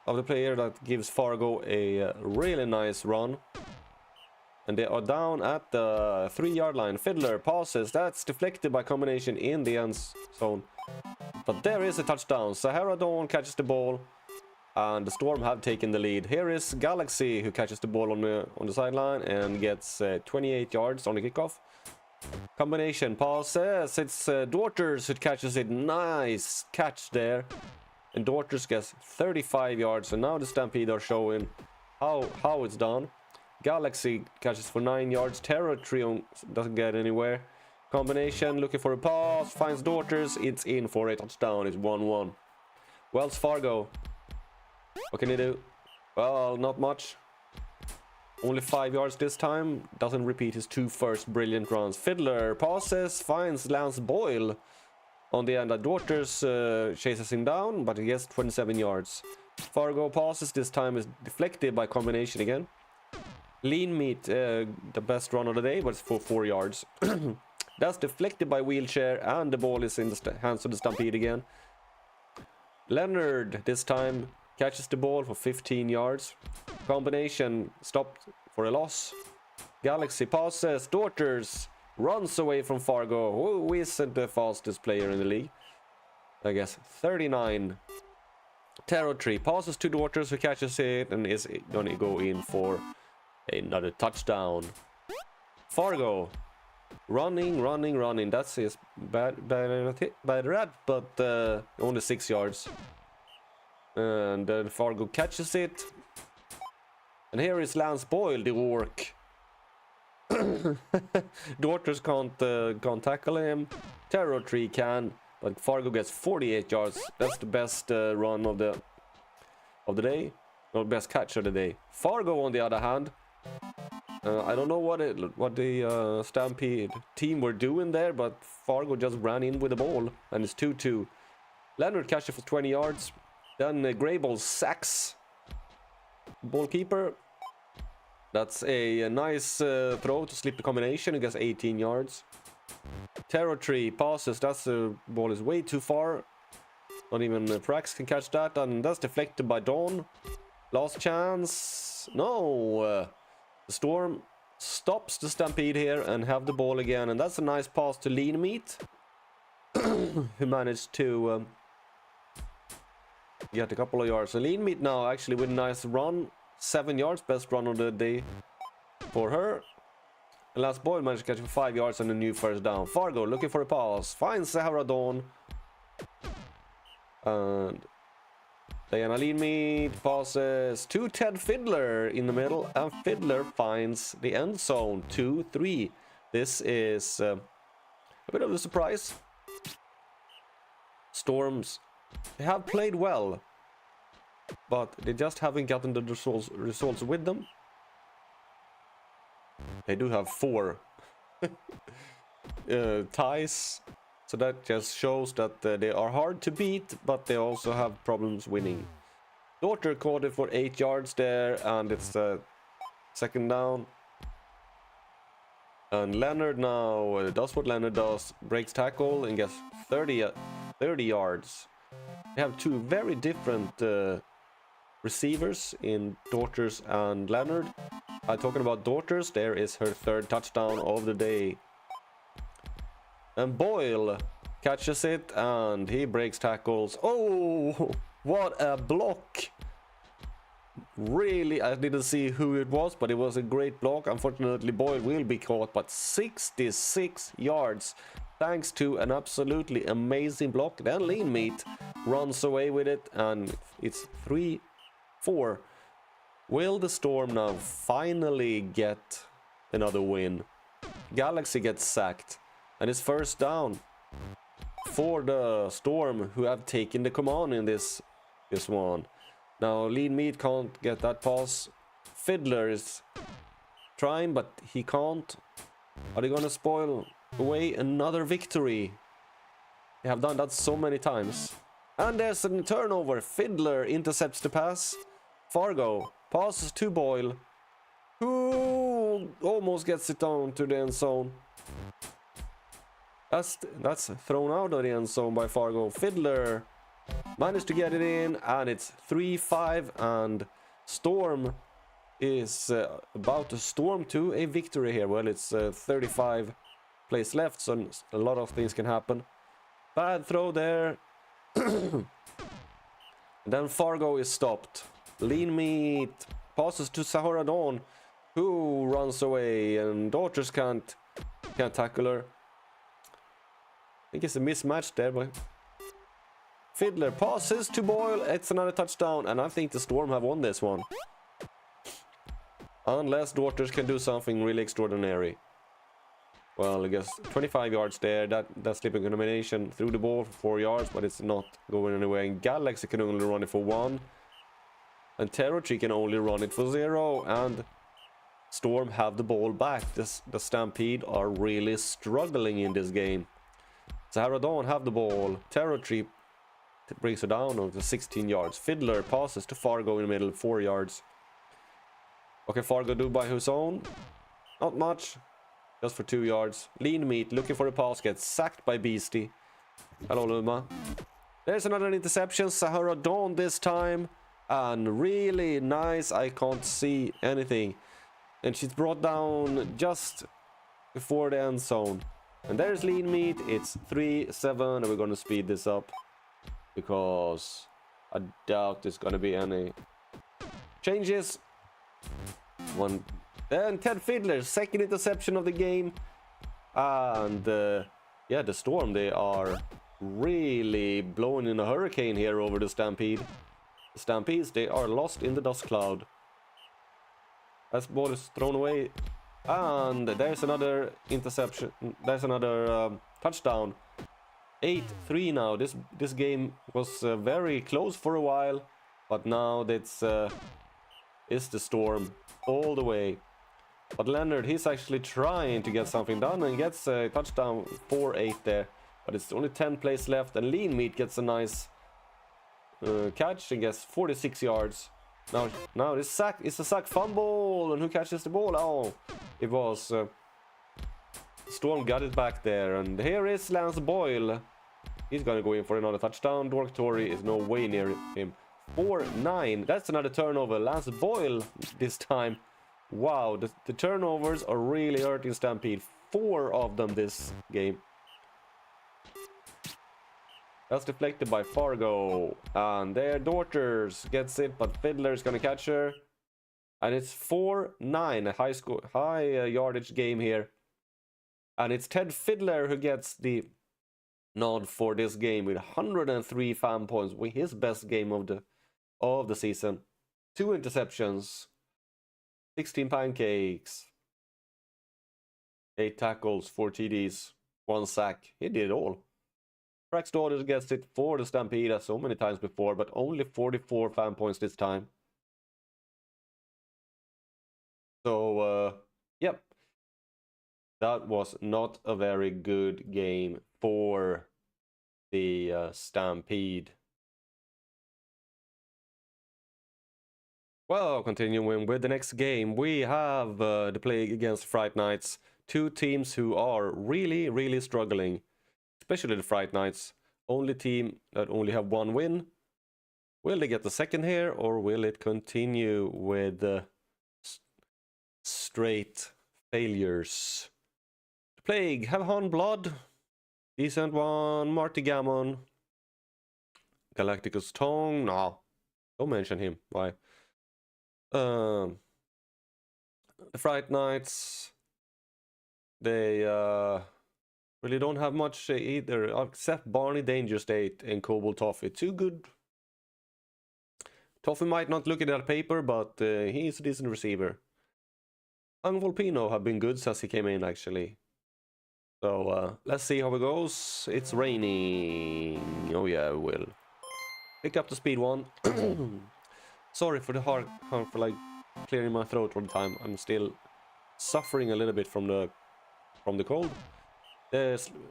of the player that gives Fargo a really nice run. And they are down at the 3-yard line. Fiddler passes. That's deflected by combination in the end zone. But there is a touchdown. Sahara Dawn catches the ball, and the Storm have taken the lead. Here is Galaxy, who catches the ball on the sideline and gets 28 yards on the kickoff. Combination passes. It's Daughters who catches it. Nice catch there. And Daughters gets 35 yards. And now the Stampede are showing how it's done. Galaxy catches for 9 yards. Terror Trio doesn't get anywhere. Combination looking for a pass. Finds Daughters. It's in for a touchdown. It's 1-1. Wells Fargo. What can he do? Well, not much. Only 5 yards this time. Doesn't repeat his 2 first brilliant runs. Fiddler passes, finds Lance Boyle on the end. Daughters chases him down, but he gets 27 yards. Fargo passes, this time is deflected by combination again. Lean Meat, the best run of the day, but it's for 4 yards. That's deflected by Wheelchair, and the ball is in the hands of the Stampede again. Leonard, this time, catches the ball for 15 yards. Combination stopped for a loss. Galaxy passes. Daughters runs away from Fargo, who isn't the fastest player in the league. I guess 39. Territory passes to Daughters, who catches it and is going to go in for another touchdown. Fargo running. That's his bad rat, but only 6 yards. And then Fargo catches it. And here is Lance Boyle, the orc. Daughters can't tackle him. Terror Tree can, but Fargo gets 48 yards. That's the best run of the day, or best catch of the day. Fargo, on the other hand, I don't know what the Stampede team were doing there, but Fargo just ran in with the ball, and it's 2-2. Leonard catches for 20 yards. Then Grayball sacks ballkeeper. That's a nice throw to slip the combination. He gets 18 yards. Terror Tree passes. That's the ball is way too far. Not even Prax can catch that, and that's deflected by Dawn. Last chance. No. The Storm stops the stampede here and have the ball again. And that's a nice pass to Lean Meat. Who managed to get a couple of yards. So Lean Meat now actually with a nice run. 7 yards. Best run of the day for her. And Lance Boyle managed to catch 5 yards and a new first down. Fargo looking for a pass. Finds Sahara Dawn. And Diana Lean Meat passes to Ted Fiddler in the middle. And Fiddler finds the end zone. 2-3. This is a bit of a surprise. Storms, they have played well. But they just haven't gotten the results with them. They do have 4 ties, so that just shows that they are hard to beat, but they also have problems winning. Daughter caught it for 8 yards there, and it's second down. And Leonard now does what Leonard does, breaks tackle and gets 30 yards. They have 2 very different receivers in Daughters and Leonard. Talking about Daughters, there is her 3rd touchdown of the day. And Boyle catches it and he breaks tackles. Oh, what a block! Really, I didn't see who it was, but it was a great block. Unfortunately, Boyle will be caught, but 66 yards thanks to an absolutely amazing block. Then Lean Meat runs away with it and it's 3-4. Will the Storm now finally get another win? Galaxy gets sacked and it's first down for the Storm, who have taken the command in this one. Now Lean Meat can't get that pass. Fiddler is trying, but he can't. Are they gonna spoil away another victory? They have done that so many times. And there's a turnover. Fiddler intercepts the pass. Fargo passes to Boyle, who almost gets it down to the end zone. That's thrown out of the end zone by Fargo. Fiddler managed to get it in, and it's 3-5, and Storm is about to storm to a victory here. Well, it's 35 plays left, so a lot of things can happen. Bad throw there. Then Fargo is stopped. Lean Meat passes to Sahara Dawn, who runs away, and Daughters can't tackle her. I think it's a mismatch there, but Fiddler passes to Boyle. It's another touchdown, and I think the Storm have won this one. Unless Daughters can do something really extraordinary. Well, I guess 25 yards there. That's slipping combination through the ball for 4 yards, but it's not going anywhere. And Galaxy can only run it for 1. And Territory can only run it for 0. And Storm have the ball back. The Stampede are really struggling in this game. Sahara Dawn have the ball. Territory brings her down over 16 yards. Fiddler passes to Fargo in the middle, 4 yards. Okay, Fargo do by his own. Not much. Just for 2 yards. Lean Meat looking for a pass, gets sacked by Beastie. Hello, Luma. There's another interception. Sahara Dawn this time. And really nice. I can't see anything. And she's brought down just before the end zone. And there's Lean Meat. It's 3-7. And we're going to speed this up, because I doubt there's going to be any changes. One. Then Ted Fiddler, second interception of the game. And yeah, the Storm, they are really blowing in a hurricane here over the Stampede. The Stampedes, they are lost in the dust cloud. As ball is thrown away. And there's another interception. There's another touchdown. 8-3 now. This game was very close for a while, but now it's the Storm all the way. But Leonard, he's actually trying to get something done and gets a touchdown, 4-8 there. But it's only 10 plays left, and Lean Meat gets a nice catch and gets 46 yards. Now this sack is a sack fumble, and who catches the ball? Oh, it was Storm got it back there, and here is Lance Boyle. He's gonna go in for another touchdown. Dork Tory is no way near him. 4-9. That's another turnover. Lance Boyle this time. Wow, the turnovers are really hurting Stampede. 4 of them this game. That's deflected by Fargo. And their daughters gets it, but Fiddler's gonna catch her. And it's 4-9, a high yardage game here. And it's Ted Fiddler who gets the nod for this game with 103 fan points, with his best game of the season. 2 interceptions, 16 pancakes, 8 tackles, 4 TDs, 1 sack. He did it all. Frax Daughters gets it for the Stampede as so many times before, but only 44 fan points this time. So, yep. That was not a very good game for the Stampede. Well, continuing with the next game, we have the Plague against Fright Nights. 2 teams who are really, really struggling. Especially the Fright Nights. Only team that only have 1 win. Will they get the second here, or will it continue with the straight failures? The Plague have Han Blood. Decent one. Marty Gammon. Galacticus Tongue. No. Don't mention him. Why? The Fright Nights. They really don't have much either, except Barney Danger State and Cobalt Toffee. 2 good. Toffee might not look at that paper, but he's a decent receiver. And Volpino have been good since he came in, actually. So let's see how it goes. It's raining. Oh yeah, we will. Pick up the speed 1. Sorry for the hard for like clearing my throat all the time. I'm still suffering a little bit from the cold.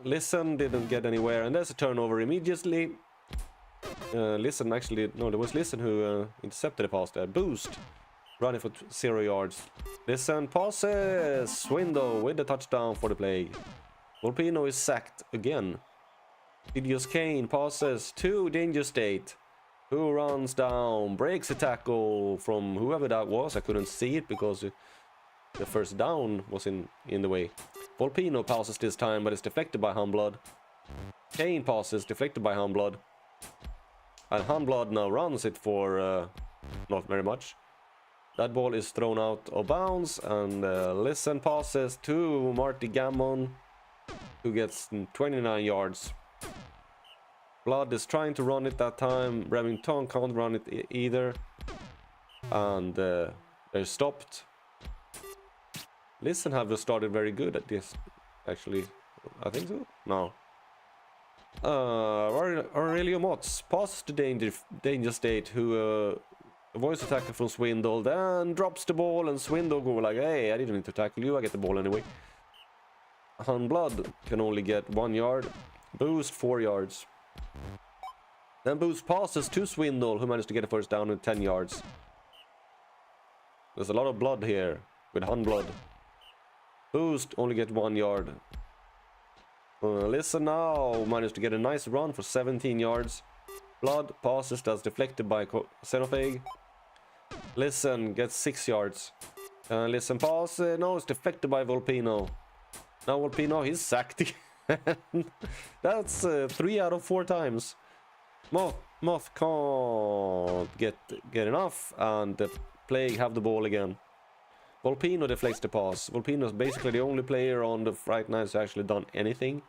Listen didn't get anywhere, and there's a turnover immediately. Listen, actually, no, there was Listen who intercepted the pass there. Boost, running for 0 yards. Listen passes. Swindle with the touchdown for the Plague. Volpino is sacked again. Idios Kane passes to Danger State, who runs down, breaks a tackle from whoever that was. I couldn't see it because the first down was in the way. Volpino passes this time, but it's deflected by Hunblood. Kane passes, deflected by Hunblood. And Hunblood now runs it for not very much. That ball is thrown out of bounds, and Listen passes to Marty Gammon, who gets 29 yards. Blood is trying to run it that time. Remington can't run it either. And they're stopped. Listen have started very good at this, actually. I think so. No. Aurelio Motz passes to Danger State, who avoids the tackle from Swindle, then drops the ball, and Swindle go like, hey, I didn't need to tackle you, I get the ball anyway. Hunblood can only get 1 yard. Boost 4 yards. Then Boost passes to Swindle, who managed to get a first down with 10 yards. There's a lot of blood here with Hunblood. Boost only get 1 yard. Listen now managed to get a nice run for 17 yards. Blood passes, that's deflected by Xenophage. Listen gets 6 yards. Listen pass, no, it's deflected by Volpino. Now Volpino, he's sacked. That's 3 out of 4 times. Moth can't get enough, and the Plague have the ball again. Volpino deflects the pass. Volpino is basically the only player on the Fright Nights who actually done anything.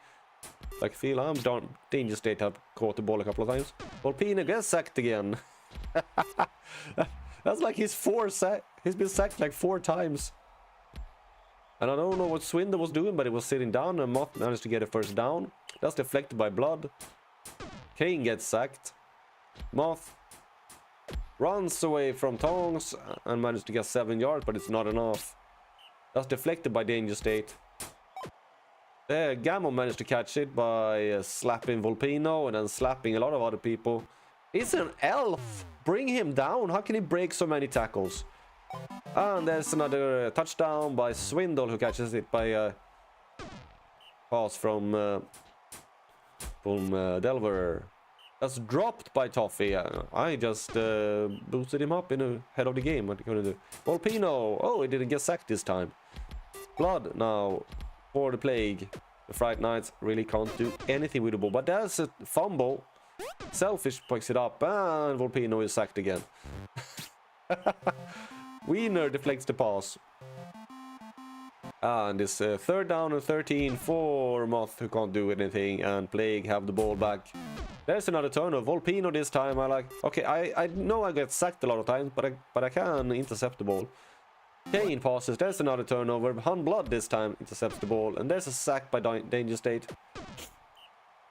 Like feel I'm done. Danger State have caught the ball a couple of times. Volpino gets sacked again. That's like his 4 sack. He's been sacked like 4 times. And I don't know what Swindle was doing, but he was sitting down, and Moth managed to get a first down. That's deflected by Blood. Kane gets sacked. Moth runs away from Tongs and managed to get 7 yards, but it's not enough. That's deflected by Danger State. Gammon managed to catch it by slapping Volpino and then slapping a lot of other people. He's an elf! Bring him down! How can he break so many tackles? And there's another touchdown by Swindle, who catches it by a pass from Delver. That's dropped by Toffee. I just boosted him up in the head of the game. What are you gonna do? Volpino! Oh, he didn't get sacked this time. Blood now for the Plague. The Fright Knights really can't do anything with the ball. But there's a fumble. Selfish picks it up and Volpino is sacked again. Wiener deflects the pass. And it's third down and 13 for Moth, who can't do anything, and Plague have the ball back. There's another turnover. Volpino this time. Okay, I know I get sacked a lot of times, but I can intercept the ball. Kane passes. There's another turnover. Blood this time intercepts the ball, and there's a sack by Danger State.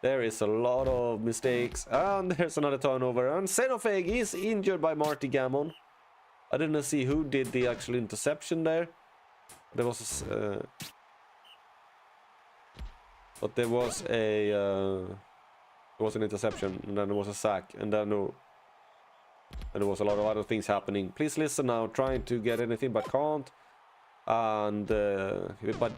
There is a lot of mistakes, and there's another turnover. And Xenofag is injured by Marty Gammon. I didn't see who did the actual interception there. There was but there was an interception, and then there was a sack, and then there was a lot of other things happening. Please listen now, trying to get anything but can't. And but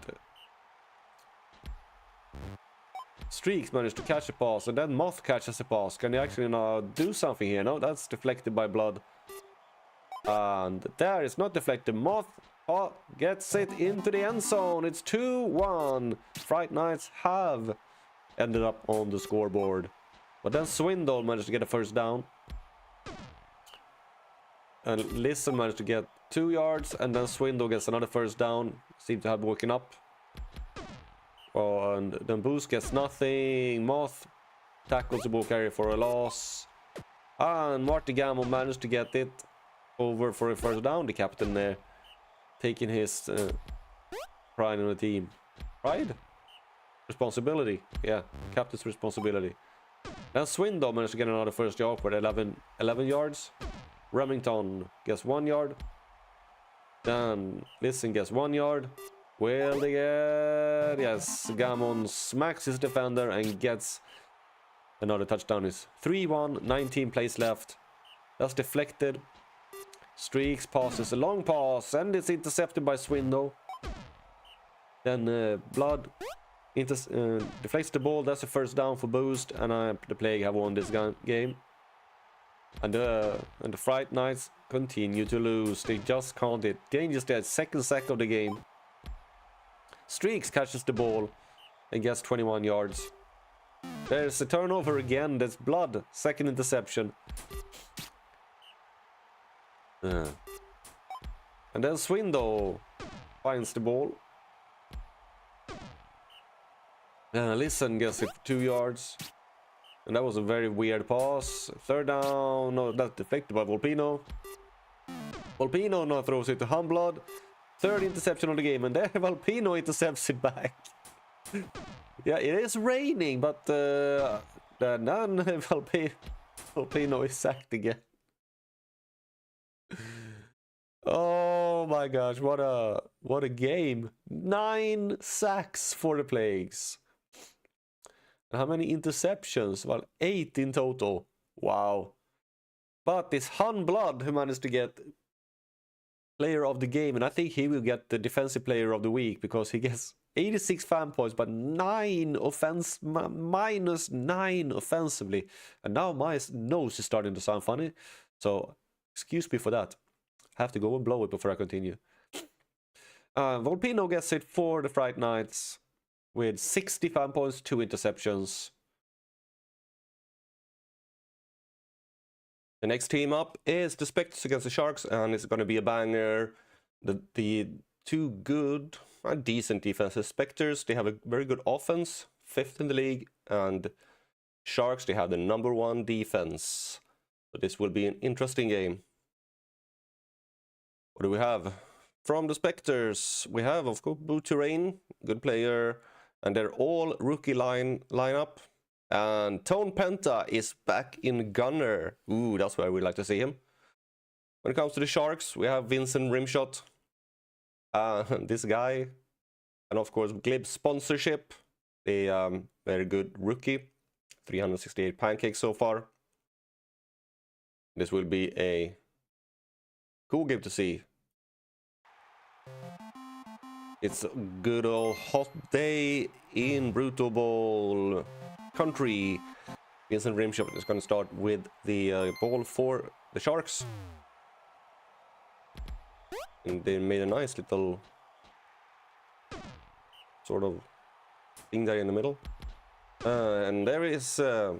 Streaks managed to catch a pass, and then Moth catches a pass. Can he actually now do something here? No, that's deflected by Blood. And there, it's not deflected. Moth gets it into the end zone. It's 2-1. Fright Knights have ended up on the scoreboard. But then Swindle managed to get a first down. And Listen managed to get 2 yards. And then Swindle gets another first down. Seem to have woken up. Oh, and then Boost gets nothing. Moth tackles the ball carrier for a loss. And Marty Gammon managed to get it over for a first down. The captain there taking his pride in the team. Pride? Responsibility. Yeah, captain's responsibility. Then Swindle managed to get another first yard for 11 yards. Remington gets 1 yard. Then Listen gets 1 yard. Will they get... Yes, Gammon smacks his defender and gets another touchdown. It's 3-1, 19 plays left. That's deflected. Streaks passes a long pass, and it's intercepted by Swindle. Then Blood deflects the ball. That's a first down for Boost, and the Plague have won this game. And the Fright Knights continue to lose. They just can't hit. Danger's dead. Second sack of the game. Streaks catches the ball and gets 21 yards. There's a turnover again. That's Blood. Second interception. And then Swindle finds the ball. Listen gets it for 2 yards. And that was a very weird pass. Third down. No, that's deflected by Volpino. Volpino now throws it to Blood. Third interception of the game. And there Volpino intercepts it back. Yeah, it is raining, but then Volpino is sacked again. Oh my gosh, what a game. 9 sacks for the Plagues. And how many interceptions? Well, 8 in total. Wow. But it's Blood who managed to get player of the game, and I think he will get the defensive player of the week because he gets 86 fan points, but minus 9 offensively. And now my nose is starting to sound funny, so excuse me for that. I have to go and blow it before I continue. Volpino gets it for the Fright Knights with 60 fan points, 2 interceptions. The next team up is the Spectres against the Sharks, and it's going to be a banger. The two good and decent defenses. Spectres, they have a very good offense, 5th in the league, and Sharks, they have the #1 defense. So this will be an interesting game. What do we have? From the Spectres, we have, of course, Booterrain, good player, and they're all rookie lineup. And Tone Penta is back in Gunner. Ooh, that's where we'd like to see him. When it comes to the Sharks, we have Vincent Rimshot. This guy. And of course, Glib sponsorship. A very good rookie. 368 pancakes so far. This will be a cool game to see. It's a good old hot day in Brutalball country. Vincent Rimshot is going to start with the ball for the Sharks. And they made a nice little sort of thing there in the middle. And there is a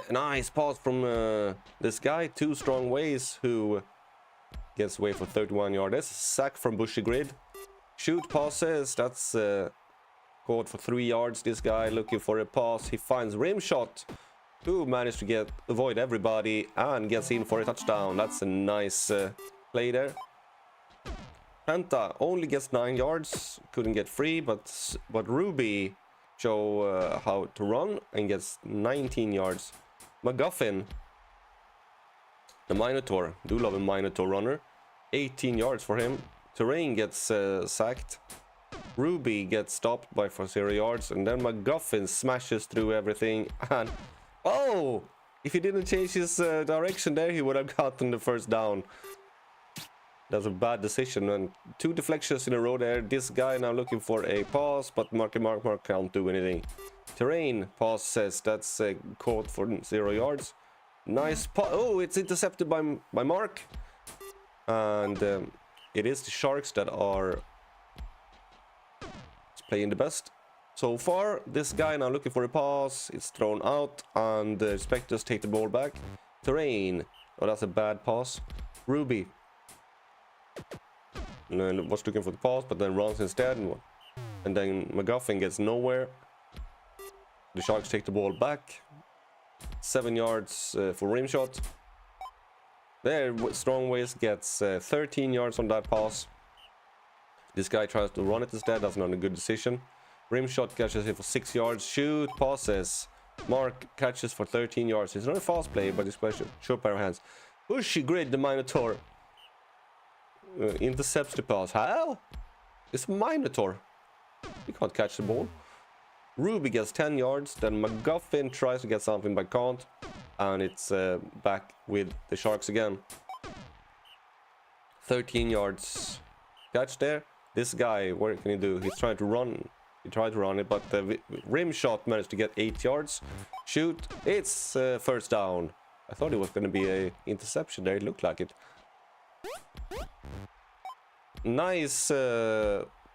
nice pass from this guy, Two Strong Ways, who gets away for 31 yards. That's a sack from Bushy Grid. Shoot passes, that's caught for 3 yards. This guy looking for a pass. He finds Rimshot, who managed to avoid everybody and gets in for a touchdown. That's a nice play there. Penta only gets 9 yards, couldn't get free, but Ruby show how to run and gets 19 yards. McGuffin, the Minotaur, do love a Minotaur runner, 18 yards for him. Terrain gets sacked. Ruby gets stopped by for 0 yards, and then McGuffin smashes through everything. And oh, if he didn't change his direction there, he would have gotten the first down. That's a bad decision, and 2 deflections in a row there. This guy now looking for a pass, but Mark can't do anything. Terrain pass says that's caught for 0 yards. Nice pass. Oh, it's intercepted by Mark. And it is the Sharks that are playing the best so far. This guy now looking for a pass. It's thrown out, and the Spectres take the ball back. Terrain. Oh, that's a bad pass. Ruby. And then was looking for the pass, but then runs instead. And then McGuffin gets nowhere. The Sharks take the ball back. 7 yards for Rimshot. There, Strong Ways gets 13 yards on that pass. This guy tries to run it instead. That's not a good decision. Rimshot catches it for 6 yards. Shoot, passes. Mark catches for 13 yards. It's not a fast play, but it's quite a short pair of hands. Bushy Grid, the Minotaur, intercepts the pass. How? It's Minotaur. He can't catch the ball. Ruby gets 10 yards. Then McGuffin tries to get something but can't. And it's back with the Sharks again. 13 yards catch there. This guy, what can he do? He's trying to run. He tried to run it, but the Rimshot managed to get 8 yards. Shoot. It's first down. I thought it was going to be an interception there. It looked like it. Nice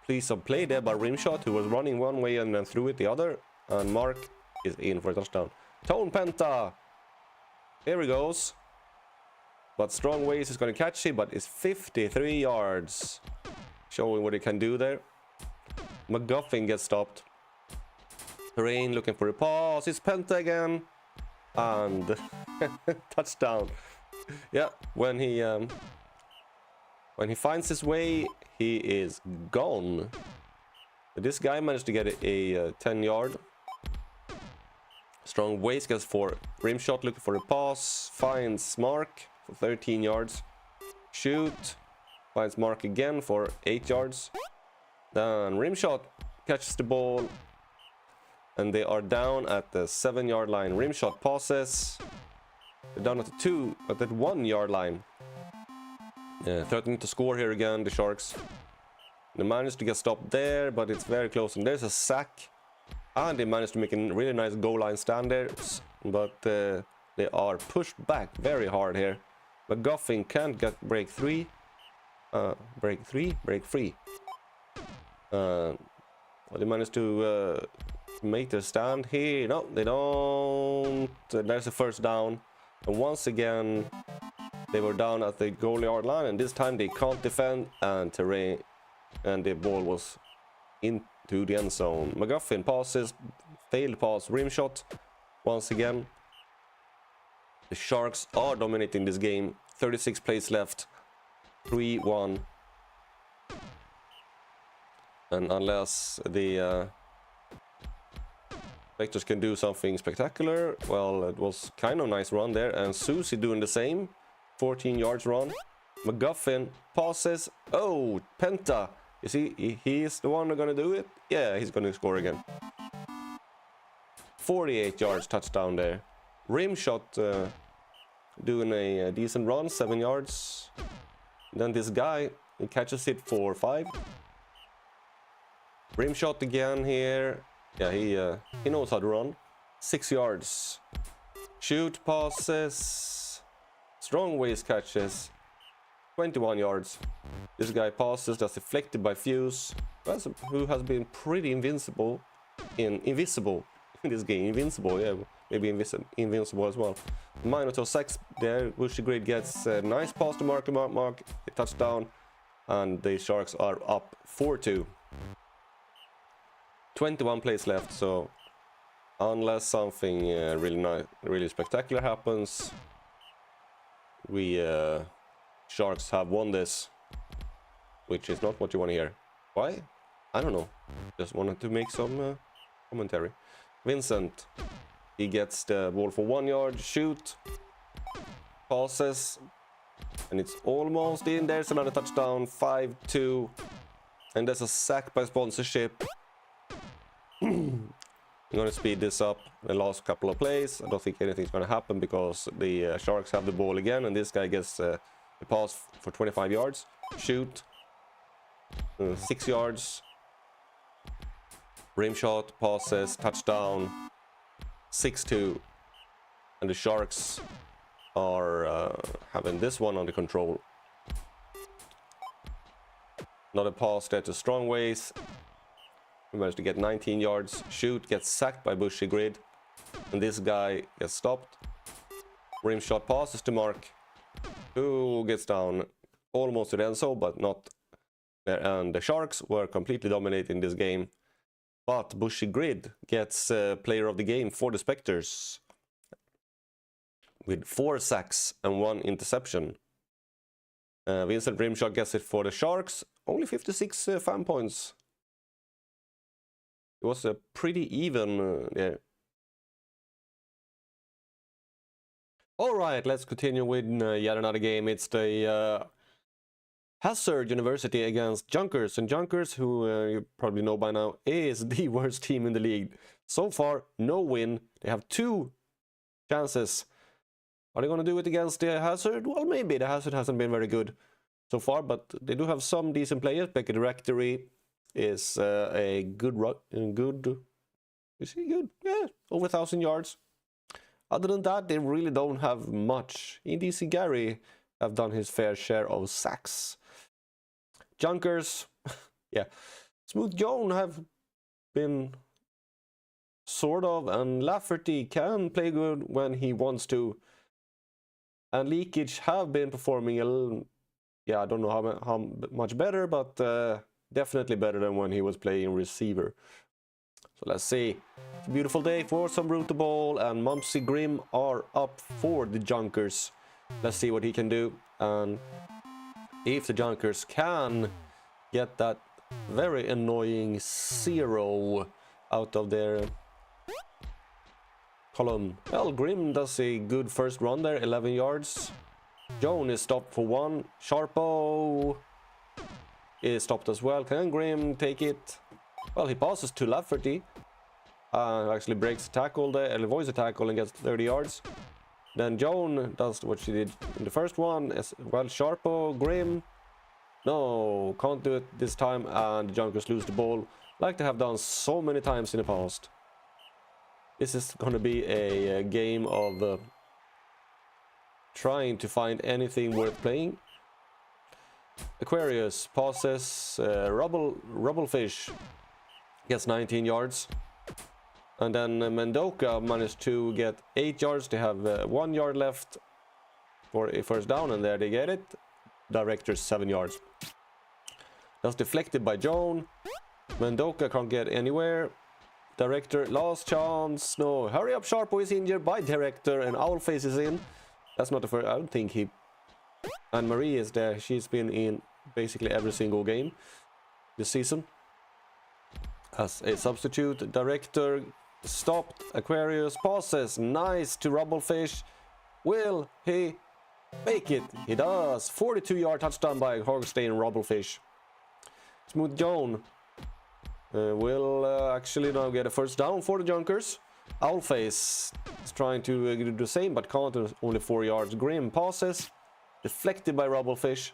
piece of play there by Rimshot, who was running one way and then threw it the other. And Mark is in for a touchdown. Tone Penta. Here he goes. But Strong Ways is going to catch him, but it's 53 yards. Showing what he can do there. McGuffin gets stopped. Terrain looking for a pass. It's Penta again. And touchdown. Yeah, when he finds his way, he is gone. This guy managed to get a 10 yard. Strong Ways gets for Rimshot looking for a pass. Finds Mark for 13 yards. Shoot. Finds Mark again for 8 yards. Then Rimshot catches the ball. And they are down at the 7 yard line. Rimshot passes. They're down at the 1 yard line. Threatening to score here again, the Sharks. They managed to get stopped there, but it's very close. And there's a sack. And they managed to make a really nice goal line stand there. But they are pushed back very hard here. McGuffin can't break free. Break free. They managed to make their stand here. No, they don't. There's a first down. And once again, they were down at the goal yard line, and this time they can't defend, and Terrain, and the ball was into the end zone. McGuffin passes, failed pass, Rimshot. Once again, the Sharks are dominating this game. 36 plays left, 3-1. And unless the Vectors can do something spectacular, well, it was kind of nice run there, and Susie doing the same. 14 yards run. McGuffin passes. Oh, Penta. You see, he's the one who's going to do it. Yeah, he's going to score again. 48 yards touchdown there. Rimshot doing a decent run, 7 yards. Then this guy, he catches it for 5. Rimshot again here. Yeah, he knows how to run. 6 yards. Shoot passes. Strong waist catches. 21 yards. This guy passes, that's deflected by Fuse, who has been pretty invisible in this game. Invincible, yeah, maybe invincible as well. Minus 6 there. Bushy Grid gets a nice pass to Mark, a touchdown, and the Sharks are up 4-2. 21 plays left, so unless something really spectacular happens, we Sharks have won this, which is not what you want to hear. Why? I don't know. Just wanted to make some commentary. Vincent, he gets the ball for 1 yard, shoot, passes, and it's almost in. There's another touchdown, 5-2, and there's a sack by sponsorship. I'm gonna speed this up the last couple of plays. I don't think anything's gonna happen because the Sharks have the ball again, and this guy gets the pass for 25 yards. Shoot. 6 yards. Rim shot, passes, touchdown. 6-2. And the Sharks are having this one under control. Another pass there to Strong Ways. We managed to get 19 yards. Shoot, gets sacked by Bushy Grid. And this guy gets stopped. Rim shot passes to Mark, who gets down almost to the end zone, but not there. And the Sharks were completely dominating this game. But Bushy Grid gets player of the game for the Spectres with 4 sacks and 1 interception. Vincent Rimshot gets it for the Sharks. Only 56 fan points. It was pretty even there. Alright, let's continue with yet another game. It's the Hazard University against Junkers. And Junkers, who you probably know by now, is the worst team in the league. So far, no win. They have 2 chances. Are they going to do it against the Hazard? Well, maybe. The Hazard hasn't been very good so far, but they do have some decent players. Becky Directory is a good... Is he good? Yeah, over 1,000 yards. Other than that, they really don't have much. EDC Gary have done his fair share of sacks. Junkers, yeah. Smooth Joan have been sort of, and Lafferty can play good when he wants to. And Leakage have been performing a little, yeah, I don't know how much better, but definitely better than when he was playing receiver. So let's see. It's a beautiful day for some Brutalball, and Mumsy Grim are up for the Junkers. Let's see what he can do, and if the Junkers can get that very annoying 0 out of their column. Well, Grim does a good first run there, 11 yards. Joan is stopped for 1. Sharpo is stopped as well. Can Grim take it? Well, he passes to Lafferty. Actually breaks the tackle there, avoids the tackle and gets 30 yards. Then Joan does what she did in the first one as well. Sharpo, Grim. No, can't do it this time, and the Junkers lose the ball like they have done so many times in the past. This is going to be a game of trying to find anything worth playing. Aquarius passes, Rubblefish gets 19 yards. And then Mendoka managed to get 8 yards. They have 1 yard left for a first down, and there they get it. Director's 7 yards. That's deflected by Joan. Mendoka can't get anywhere. Director, last chance. No, hurry up, Sharpo is injured by Director, and Owlface is in. That's not the first. I don't think he... And Marie is there. She's been in basically every single game this season as a substitute. Director stopped. Aquarius passes. Nice to Rubblefish. Will he make it? He does. 42-yard touchdown by Hogstein Rubblefish. Smooth Joan will actually now get a first down for the Junkers. Owlface is trying to do the same, but can't. Only 4 yards. Grim passes. Deflected by Rubblefish.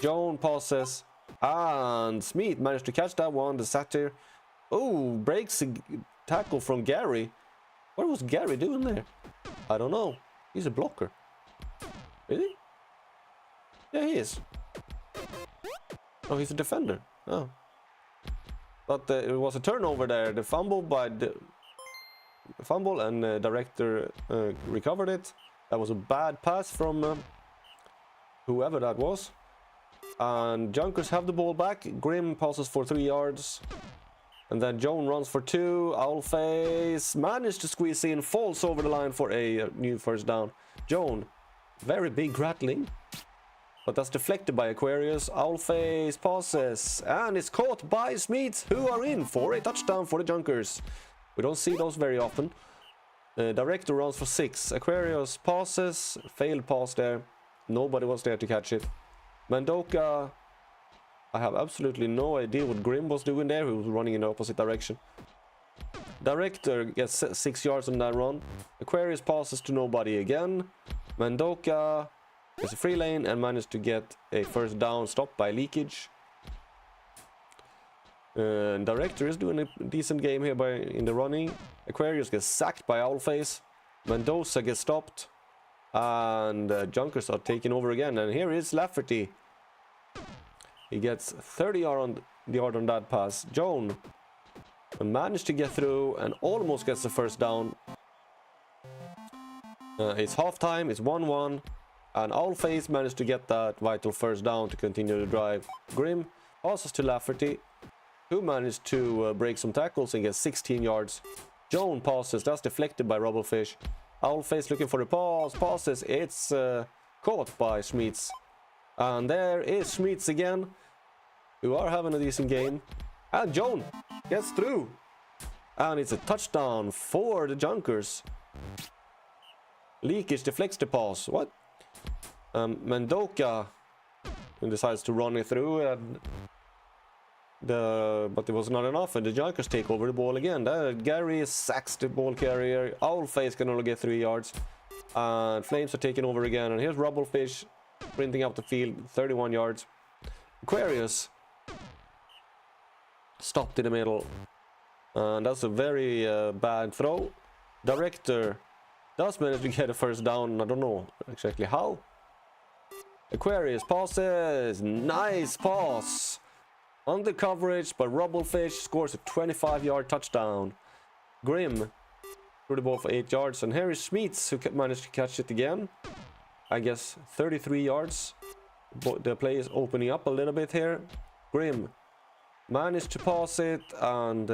Joan passes. And Smith managed to catch that one. The Satyr. Oh, breaks a tackle from Gary. What was Gary doing there? I don't know. He's a blocker. Really? Yeah, he is. Oh, he's a defender. Oh. But it was a turnover there. The fumble by the fumble, and the director recovered it. That was a bad pass from whoever that was. And Junkers have the ball back. Grim passes for 3 yards. And then Joan runs for 2. Owlface managed to squeeze in, falls over the line for a new first down. Joan, very big rattling. But that's deflected by Aquarius. Owlface passes. And it's caught by Smith, who are in for a touchdown for the Junkers. We don't see those very often. Director runs for 6. Aquarius passes. Failed pass there. Nobody was there to catch it. Mandoka, I have absolutely no idea what Grim was doing there. He was running in the opposite direction. Director gets 6 yards on that run. Aquarius passes to nobody again. Mandoka gets a free lane and managed to get a first down, stopped by leakage. Director is doing a decent game here in the running. Aquarius gets sacked by Owlface. Mendoza gets stopped. And Junkers are taking over again. And here is Lafferty. He gets 30 yard on that pass. Joan managed to get through and almost gets the first down. It's halftime. It's 1-1. And Owlface managed to get that vital first down to continue the drive. Grim passes to Lafferty, who managed to break some tackles and get 16 yards. Joan passes. That's deflected by Rubblefish. Owlface looking for the pass. Passes. It's caught by Schmitz. And there is Schmitz again, who are having a decent game. And Joan gets through. And it's a touchdown for the Junkers. Leakage deflects the pass. What? Mendoka decides to run it through. And but it was not enough. And the Junkers take over the ball again. Gary sacks the ball carrier. Owlface can only get 3 yards. And Flames are taking over again. And here's Rubblefish sprinting up the field, 31 yards. Aquarius stopped in the middle. And that's a very bad throw. Director does manage to get a first down. I don't know exactly how. Aquarius passes. Nice pass. Under coverage, but Rubblefish scores a 25-yard touchdown. Grim threw the ball for 8 yards. And here is Schmitz, who managed to catch it again. I guess 33 yards. The play is opening up a little bit here. Grim managed to pass it, and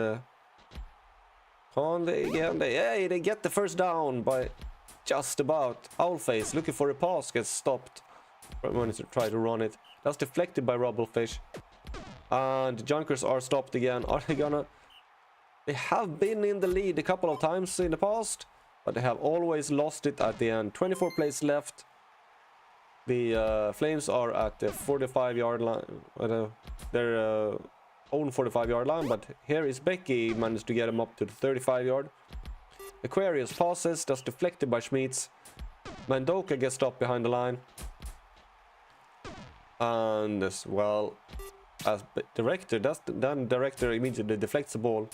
they get the first down by just about. Owlface looking for a pass, gets stopped when he try to run it. That's deflected by Rubblefish. And the Junkers are stopped again. Are they gonna... They have been in the lead a couple of times in the past, but they have always lost it at the end. 24 plays left. The Flames are at the 45-yard line, their own 45-yard line, but here is Becky, managed to get him up to the 35-yard. Aquarius passes, that's deflected by Schmitz. Mandoka gets stopped behind the line. And as well as Director, then Director immediately deflects the ball.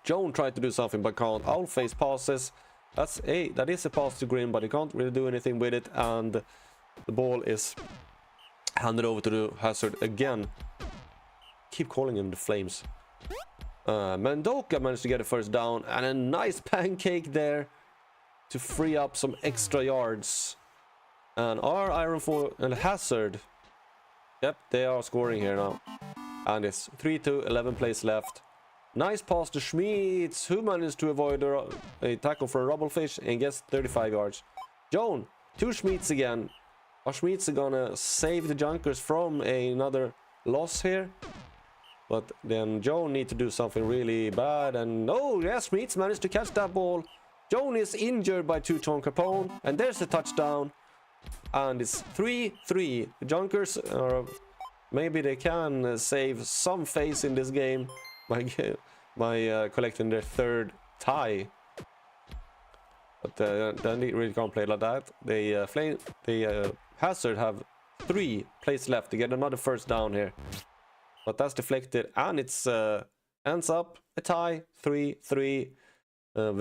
Joan tried to do something but can't. Owlface passes. That is a pass to Grim, but he can't really do anything with it, and the ball is handed over to the Hazard again. Keep calling him the Flames. Mendoka managed to get a first down, and a nice pancake there to free up some extra yards. And our Iron Foil and Hazard, yep, they are scoring here now. And it's 3-2, 11 plays left. Nice pass to Schmitz, who managed to avoid a tackle for a Rubblefish and gets 35 yards. Joan to Schmitz again. Are Schmitz gonna save the Junkers from another loss here? But then Joan need to do something really bad. And oh yes, Schmitz managed to catch that ball. Joan is injured by Two-Tone Capone. And there's a touchdown. And it's 3-3. The Junkers are... Maybe they can save some face in this game by collecting their third tie. But then they really can't play like that. They Hazard have 3 plays left to get another first down here. But that's deflected, and it's ends up a tie, 3-3. not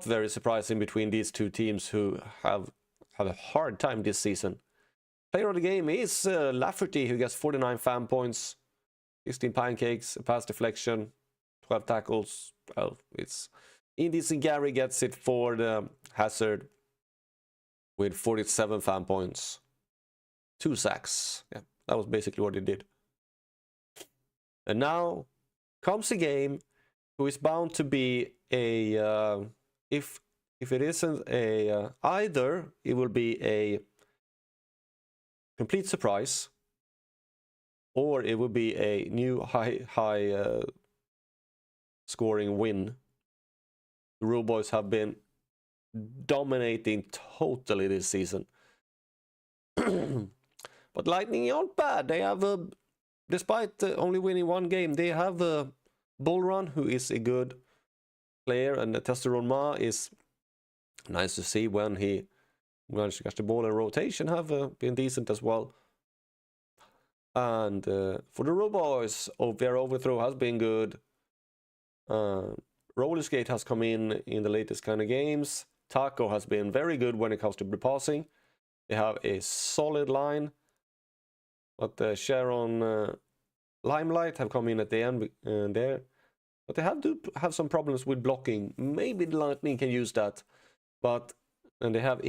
very surprising between these two teams who have had a hard time this season. Player of the game is Lafferty, who gets 49 fan points, 16 pancakes, a pass deflection, 12 tackles. Well, it's indecent. Gary gets it for the Hazard with 47 fan points, 2 sacks. Yeah, that was basically what he did. And now comes a game who is bound to be a if it isn't a either it will be a complete surprise, or it will be a new high scoring win. The Rule Boys have been dominating totally this season. But Lightning aren't bad. They have despite only winning one game, they have Bull Run, who is a good player, and Testosterone Ma is nice to see when he managed to catch the ball in rotation, have been decent as well. And for the Rule Boys, their overthrow has been good. Roller Skate has come in the latest kind of games. Taco has been very good when it comes to the passing. They have a solid line. But Sharon Limelight have come in at the end there. But they have some problems with blocking. Maybe the Lightning can use that. And they have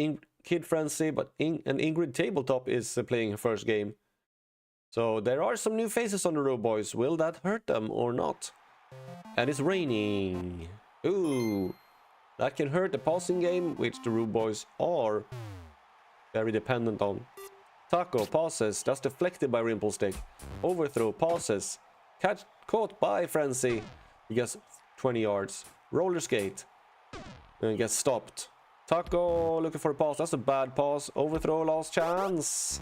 Kid Frenzy, but Ingrid Tabletop is playing her first game. So there are some new faces on the Rule Boys. Will that hurt them or not? And it's raining. Ooh, that can hurt the passing game, which the Rule Boys are very dependent on. Taco passes, that's deflected by Rimple Stick. Overthrow passes, caught by Frenzy. He gets 20 yards. Roller Skate and gets stopped. Taco looking for a pass. That's a bad pass. Overthrow, last chance.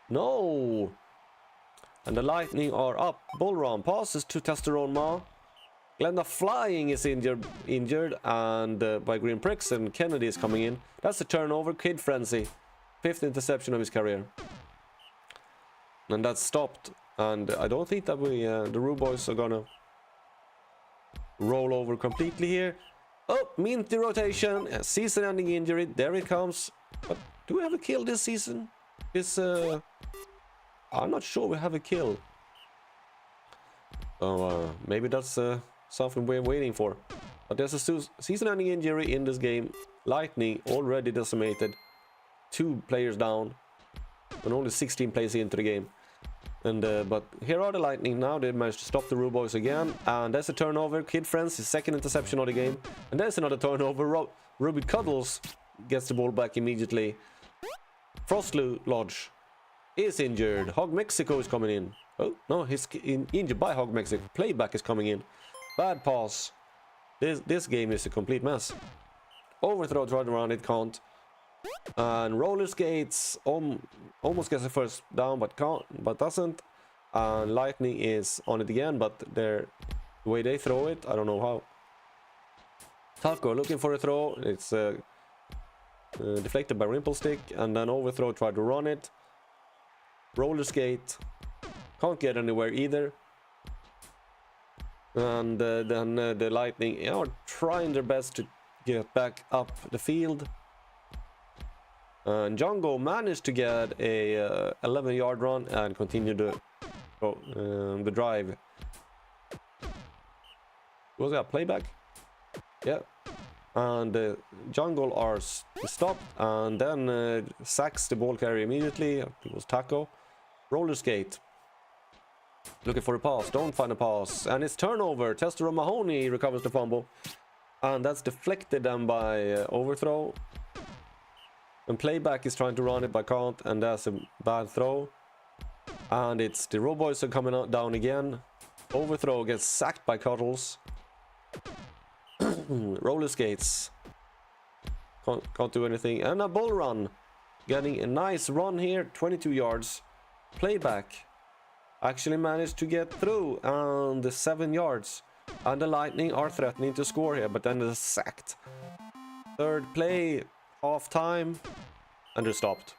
No. And the Lightning are up. Bull Run passes to Testosterone Ma. Glenda Flying is injured and by Green Pricks, and Kennedy is coming in. That's a turnover. Kid Frenzy. 5th interception of his career. And that's stopped. And I don't think that the Rule Boys are gonna roll over completely here. Oh, minty rotation. Season-ending injury. There it comes. But do we have a kill this season? I'm not sure we have a kill. So maybe that's something we're waiting for. But there's a season-ending injury in this game. Lightning already decimated. 2 players down. And only 16 plays into the game. And but here are the Lightning now. They managed to stop the Rule Boys again. And there's a turnover. Kid Friends, his 2nd interception of the game. And there's another turnover. Ruby Cuddles gets the ball back immediately. Frost Lodge is injured. Hog Mexico is coming in. Oh, no, he's injured by Hog Mexico. Playback is coming in. Bad pass. This game is a complete mess. Overthrow, tried around, it can't. And Roller Skates almost gets the first down, but doesn't. And Lightning is on it again, but the way they throw it, I don't know how. Taco looking for a throw. It's deflected by Rimple Stick, and then Overthrow tried to run it. Roller Skate can't get anywhere either. And then the Lightning are trying their best to get back up the field. And Django managed to get a 11-yard run and continue the drive. Was that playback? Yeah. And Jungle are stopped, and then sacks the ball carrier immediately. It was Taco. Roller Skate looking for a pass, don't find a pass, and it's turnover. Tester Mahoney recovers the fumble, and that's deflected then by Overthrow. And Playback is trying to run it but can't, and that's a bad throw. And it's the Rule Boys are coming down again. Overthrow gets sacked by Cuddles. Roller Skates can't do anything, and a Bull Run getting a nice run here, 22 yards. Playback actually managed to get through, and the 7 yards, and the Lightning are threatening to score here, but then they're sacked. Third play, half time, and they're stopped.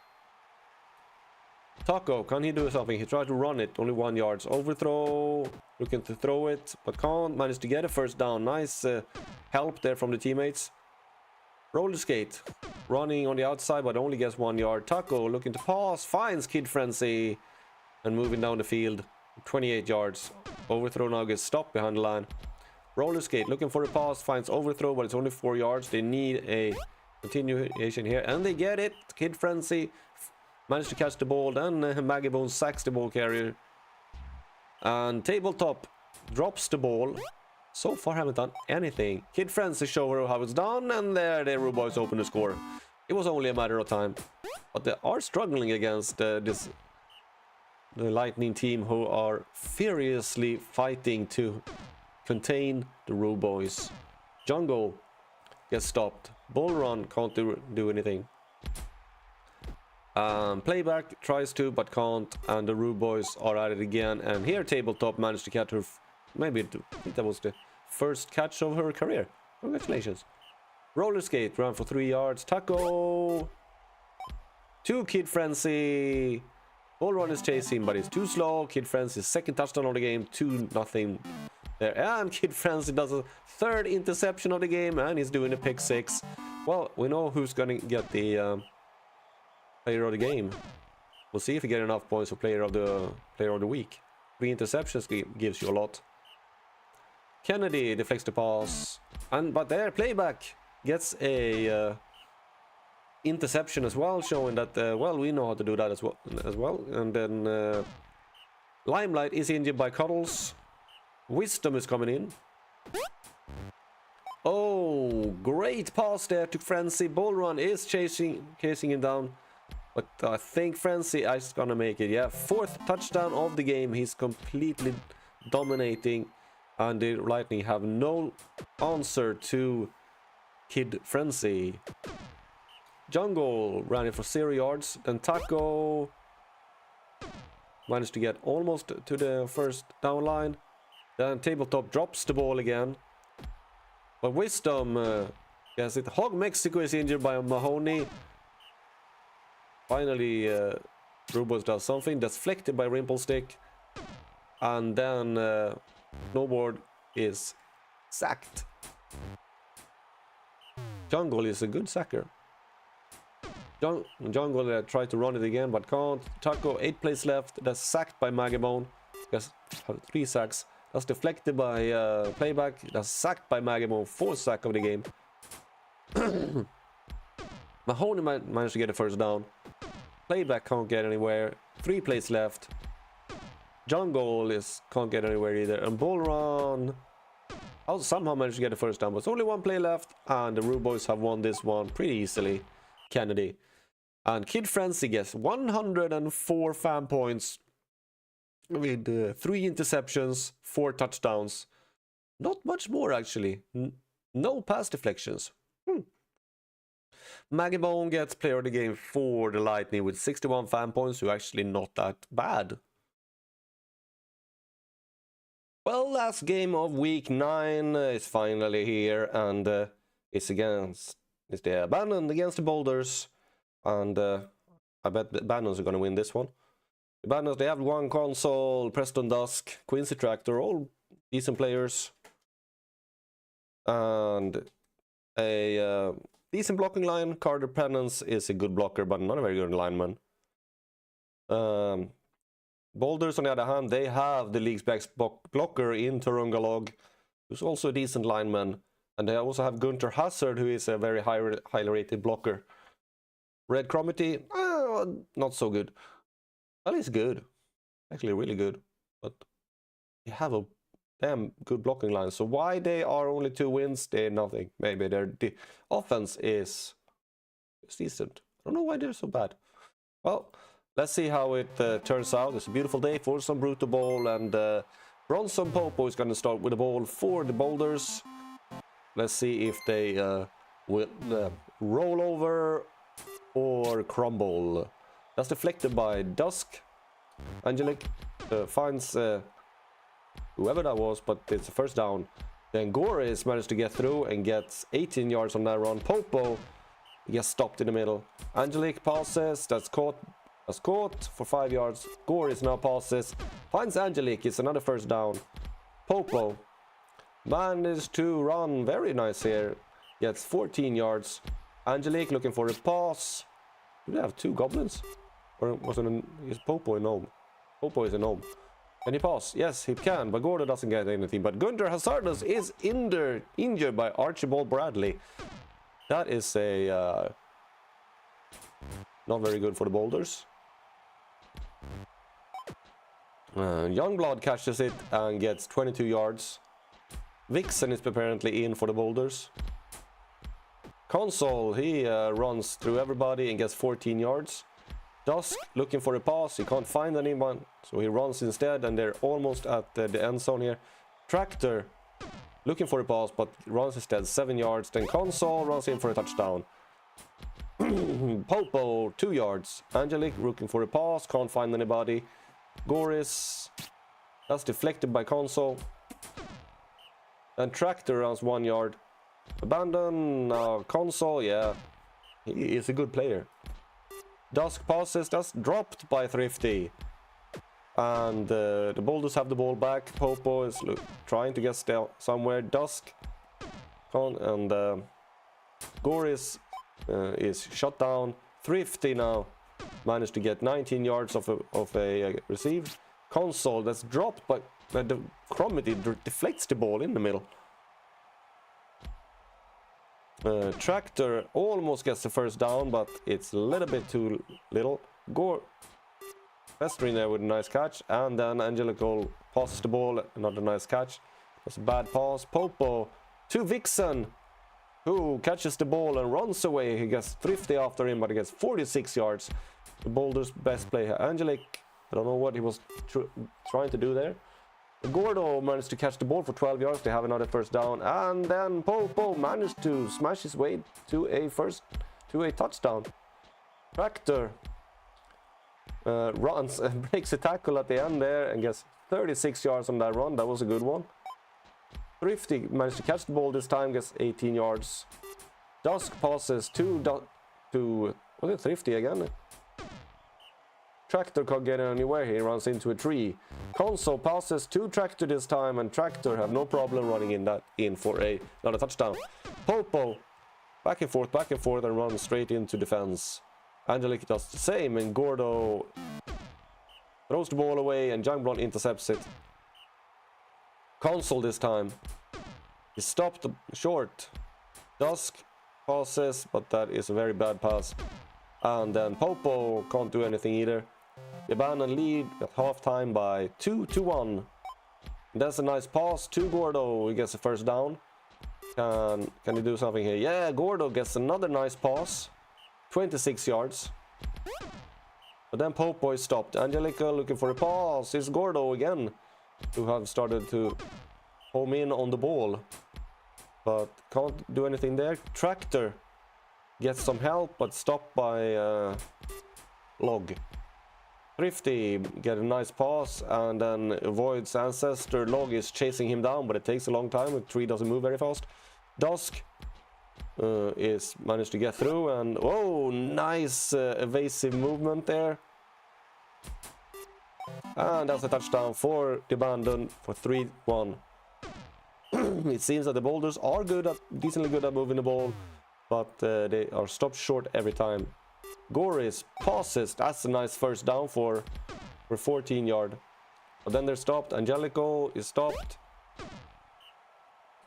Taco, can he do something? He tried to run it, only 1 yard. Overthrow, looking to throw it, but can't. Managed to get a first down. Nice help there from the teammates. Roller skate, running on the outside, but only gets 1 yard. Taco, looking to pass, finds Kid Frenzy, and moving down the field, 28 yards. Overthrow now gets stopped behind the line. Roller skate, looking for a pass, finds overthrow, but it's only 4 yards. They need a continuation here, and they get it. Kid Frenzy managed to catch the ball, then Maggie Bone sacks the ball carrier. And Tabletop drops the ball. So far haven't done anything. Kid Frenzy show her how it's done, and there the Rude Boys open the score. It was only a matter of time. But they are struggling against the Lightning team, who are furiously fighting to contain the Rude Boys. Jungle gets stopped. Bull Run can't do anything. Playback tries to, but can't, and the Rude Boys are at it again. And here Tabletop managed to catch her. I think that was the first catch of her career. Congratulations. Roller skate, run for 3 yards. Taco to Kid Frenzy. Bull Run is chasing, but it's too slow. Kid Frenzy's second touchdown of the game, 2-0 there. And Kid Frenzy does a third interception of the game, and he's doing a pick 6. Well, we know who's gonna get the player of the game. We'll see if we get enough points for player of the week. 3 interceptions gives you a lot. Kennedy deflects the pass, but there Playback gets a interception as well, showing that well, we know how to do that as well. And then Limelight is injured by Cuddles. Wisdom is coming in. Oh, great pass there to Frenzy. Bull Run is chasing him down. But I think Frenzy is gonna make it. Yeah, 4th touchdown of the game. He's completely dominating, and the Lightning have no answer to Kid Frenzy. Jungle ran it for 0 yards. Then Taco managed to get almost to the first down line. Then Tabletop drops the ball again. But Wisdom gets it. Hog Mexico is injured by Mahoney. Finally, Rubos does something. That's deflected by Rimplestick. And then Snowboard is sacked. Jungle is a good sacker. Jungle tried to run it again, but can't. Taco, 8 plays left. That's sacked by Magabone. Yes, 3 sacks. That's deflected by Playback. That's sacked by Magabone. 4th sack of the game. Mahoney managed to get a first down. Playback can't get anywhere. 3 plays left. Jungle can't get anywhere either. And Bull Run somehow managed to get a first down, but it's only 1 play left, and the Rude Boys have won this one pretty easily. Kennedy. And Kid Frenzy gets 104 fan points with 3 interceptions, 4 touchdowns. Not much more, actually. No pass deflections. Maggie Bone gets player of the game for the Lightning with 61 fan points, so actually not that bad. Well, last game of week 9 is finally here, and it's the Abandoned against the Boulders, and I bet the Abandons are going to win this one. The Abandons, they have 1 console, Preston Dusk, Quincy Tractor, all decent players, and a decent blocking line. Carter Penance is a good blocker, but not a very good lineman. Boulders, on the other hand, they have the league's best blocker in Turungalog, who's also a decent lineman. And they also have Gunter Hazard, who is a very highly rated blocker. Red Cromity, not so good. Well, he's good. Actually, really good. But they have a damn good blocking line. So why they are only 2 wins, they're nothing. Maybe their offense is decent. I don't know why they're so bad. Well, let's see how it turns out. It's a beautiful day for some Brutalball, and Bronson Popo is going to start with the ball for the Boulders. Let's see if they will roll over or crumble. That's deflected by Dusk. Angelic finds whoever that was, but it's a first down. Then Goris managed to get through and gets 18 yards on that run. Popo gets stopped in the middle. Angelic passes, that's caught Has caught for 5 yards. Goris now passes. Finds Angelique. It's another first down. Popo managed to run very nice here. Gets 14 yards. Angelique looking for a pass. Do they have 2 goblins? Or was it is Popo a gnome? Popo is a gnome. Can he pass? Yes, he can, but Gordo doesn't get anything. But Gunter Hazardus is injured by Archibald Bradley. That is a not very good for the Boulders. Youngblood catches it and gets 22 yards. Vixen is apparently in for the Boulders. Console, he runs through everybody and gets 14 yards. Dusk looking for a pass, he can't find anyone, so he runs instead, and they're almost at the end zone here. Tractor looking for a pass, but runs instead 7 yards. Then Console runs in for a touchdown. Popo 2 yards. Angelique looking for a pass, can't find anybody. Goris, that's deflected by Console. And Tractor runs 1 yard. Abandon, Console, yeah, he is a good player. Dusk passes, that's dropped by Thrifty. And the Boulders have the ball back. Popo is trying to get somewhere. Dusk and Goris is shut down. Thrifty now managed to get 19 yards of a receive. Console, that's dropped, but the Cromity deflects the ball in the middle. Tractor almost gets the first down, but it's a little bit too little. Festering there with a nice catch, and then Angelico passes the ball, another nice catch. That's a bad pass. Popo to Vixen, who catches the ball and runs away. He gets Thrifty after him, but he gets 46 yards. The Boulder's best player. Angelique, I don't know what he was trying to do there. Gordo managed to catch the ball for 12 yards. They have another first down, and then Popo managed to smash his way to a touchdown. Tractor runs and breaks a tackle at the end there and gets 36 yards on that run. That was a good one. Thrifty managed to catch the ball this time, gets 18 yards. Dusk passes to was it Thrifty again? Tractor can't get anywhere, he runs into a tree. Console passes to Tractor this time, and Tractor have no problem running in for another touchdown. Popo back and forth and runs straight into defense. Angelique does the same, and Gordo throws the ball away, and Youngblood intercepts it. Console this time. He stopped short. Dusk passes, but that is a very bad pass. And then Popo can't do anything either. The Abandon lead at halftime by 2-1. That's a nice pass to Gordo. He gets a first down. Can he do something here? Yeah, Gordo gets another nice pass. 26 yards. But then Popo is stopped. Angelica looking for a pass. It's Gordo again, who have started to home in on the ball, but can't do anything there. Tractor gets some help, but stopped by Log. Thrifty get a nice pass and then avoids Ancestor. Log is chasing him down, but it takes a long time. The tree doesn't move very fast. Dusk is managed to get through, and oh, nice evasive movement there. And that's a touchdown for the Abandon for 3-1. It seems that the Boulders are decently good at moving the ball, but they are stopped short every time. Goris passes. That's a nice first down for 14 yard. But then they're stopped. Angelico is stopped.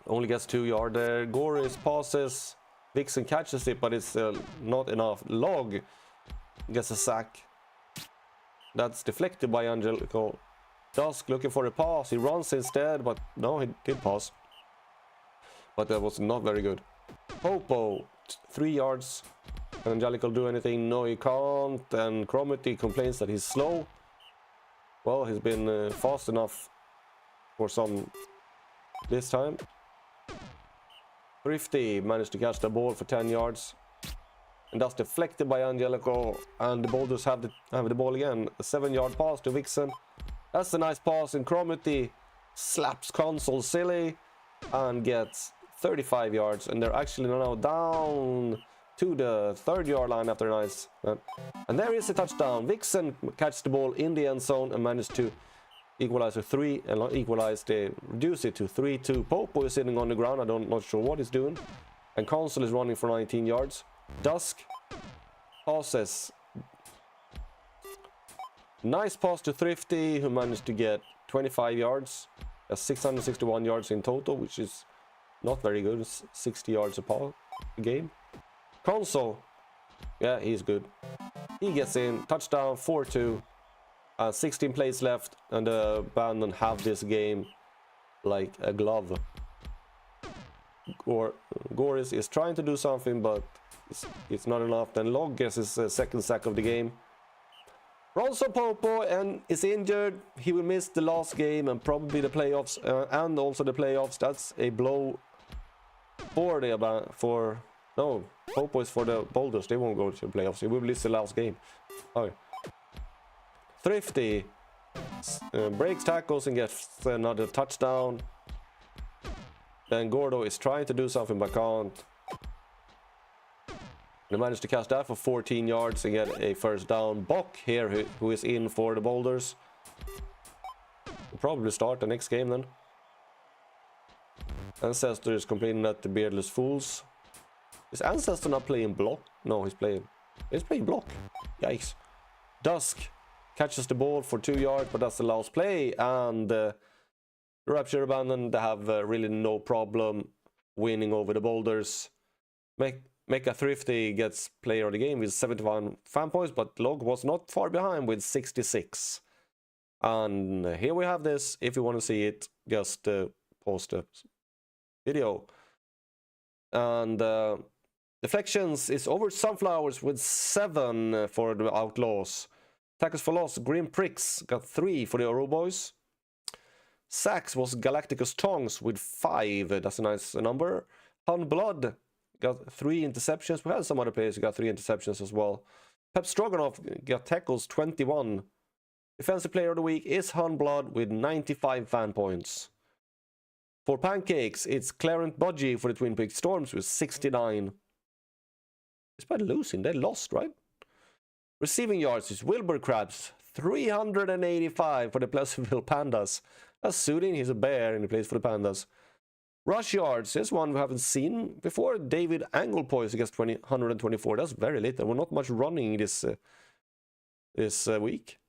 Only gets 2 yards there. Goris passes. Vixen catches it, but it's not enough. Log gets a sack. That's deflected by Angelico. Dusk looking for a pass. He runs instead, but no, he did pass. But that was not very good. Popo, 3 yards. Can Angelico do anything? No, he can't. And Cromity complains that he's slow. Well, he's been fast enough for some this time. Thrifty managed to catch the ball for 10 yards. And that's deflected by Angelico. And the Boulders have the ball again. A 7-yard pass to Vixen. That's a nice pass, and Cromity slaps Console silly and gets 35 yards. And they're actually now down to the 3rd-yard line after a nice... and there is a touchdown. Vixen catches the ball in the end zone and managed to equalize to 3, and reduce it to 3-2. Popo is sitting on the ground. Not sure what he's doing. And Console is running for 19 yards. Dusk passes. Nice pass to Thrifty, who managed to get 25 yards. That's 661 yards in total, which is not very good. It's 60 yards a game. Console, yeah, he's good. He gets in, touchdown, 4-2. 16 plays left, and the Bandon have this game like a glove. Goris is trying to do something, but it's not enough. Then Log gets his 2nd sack of the game. Ronson Popo and is injured. He will miss the last game and probably the playoffs, and also the playoffs. That's a blow for the no, Popo is for the Boulders. They won't go to the playoffs. He will miss the last game. Okay. Thrifty breaks tackles and gets another touchdown. Then Gordo is trying to do something but can't. They managed to catch that for 14 yards and get a 1st down. Bock here, who is in for the Boulders. Will probably start the next game then. Ancestor is complaining at the Beardless Fools. Is Ancestor not playing block? No, he's playing block. Yikes. Dusk catches the ball for 2 yards, but that's the last play. And Rapture Abandon, they have really no problem winning over the Boulders. Mecha Thrifty gets player of the game with 71 fan points, but Log was not far behind with 66. And here we have this. If you want to see it, just pause the video. And Deflections is over Sunflowers with 7 for the Outlaws. Tackles for loss, Grim Pricks got 3 for the Oro Boys. Sacks was Galacticus Tongs with 5. That's a nice number. Hun Blood got 3 interceptions. We had some other players who got 3 interceptions as well. Pep Stroganoff got tackles 21. Defensive player of the week is Hun Blood with 95 fan points. For Pancakes, it's Clarence Budgie for the Twin Peaks Storms with 69. Despite losing, they lost, right? Receiving yards is Wilbur Krabs, 385 for the Pleasantville Pandas. That's suiting, he's a bear and he plays for the Pandas. Rush yards, there's one we haven't seen before. David Anglepoise against 124. That's very little. We're not much running this week.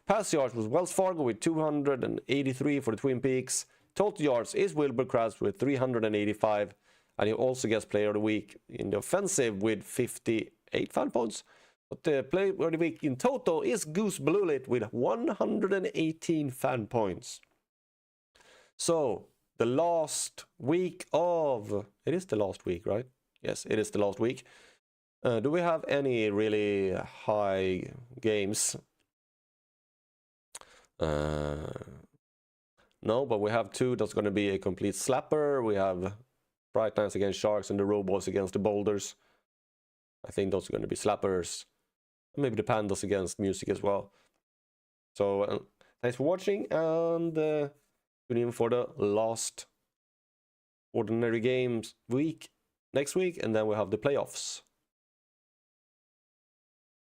Pass yards was Wells Fargo with 283 for the Twin Peaks. Total yards is Wilbur Krabs with 385. And he also gets player of the week in the offensive with 58 fan points. But the player of the week in total is Goose Bluelit with 118 fan points. So, the last week of... It is the last week, right? Yes, it is the last week. Do we have any really high games? No, but we have 2 that's going to be a complete slapper. We have Bright Nights against Sharks and the Robots against the Boulders. I think those are going to be slappers. Maybe the Pandas against Music as well. So, thanks for watching, and tune in for the last ordinary games week next week, and then we'll have the playoffs.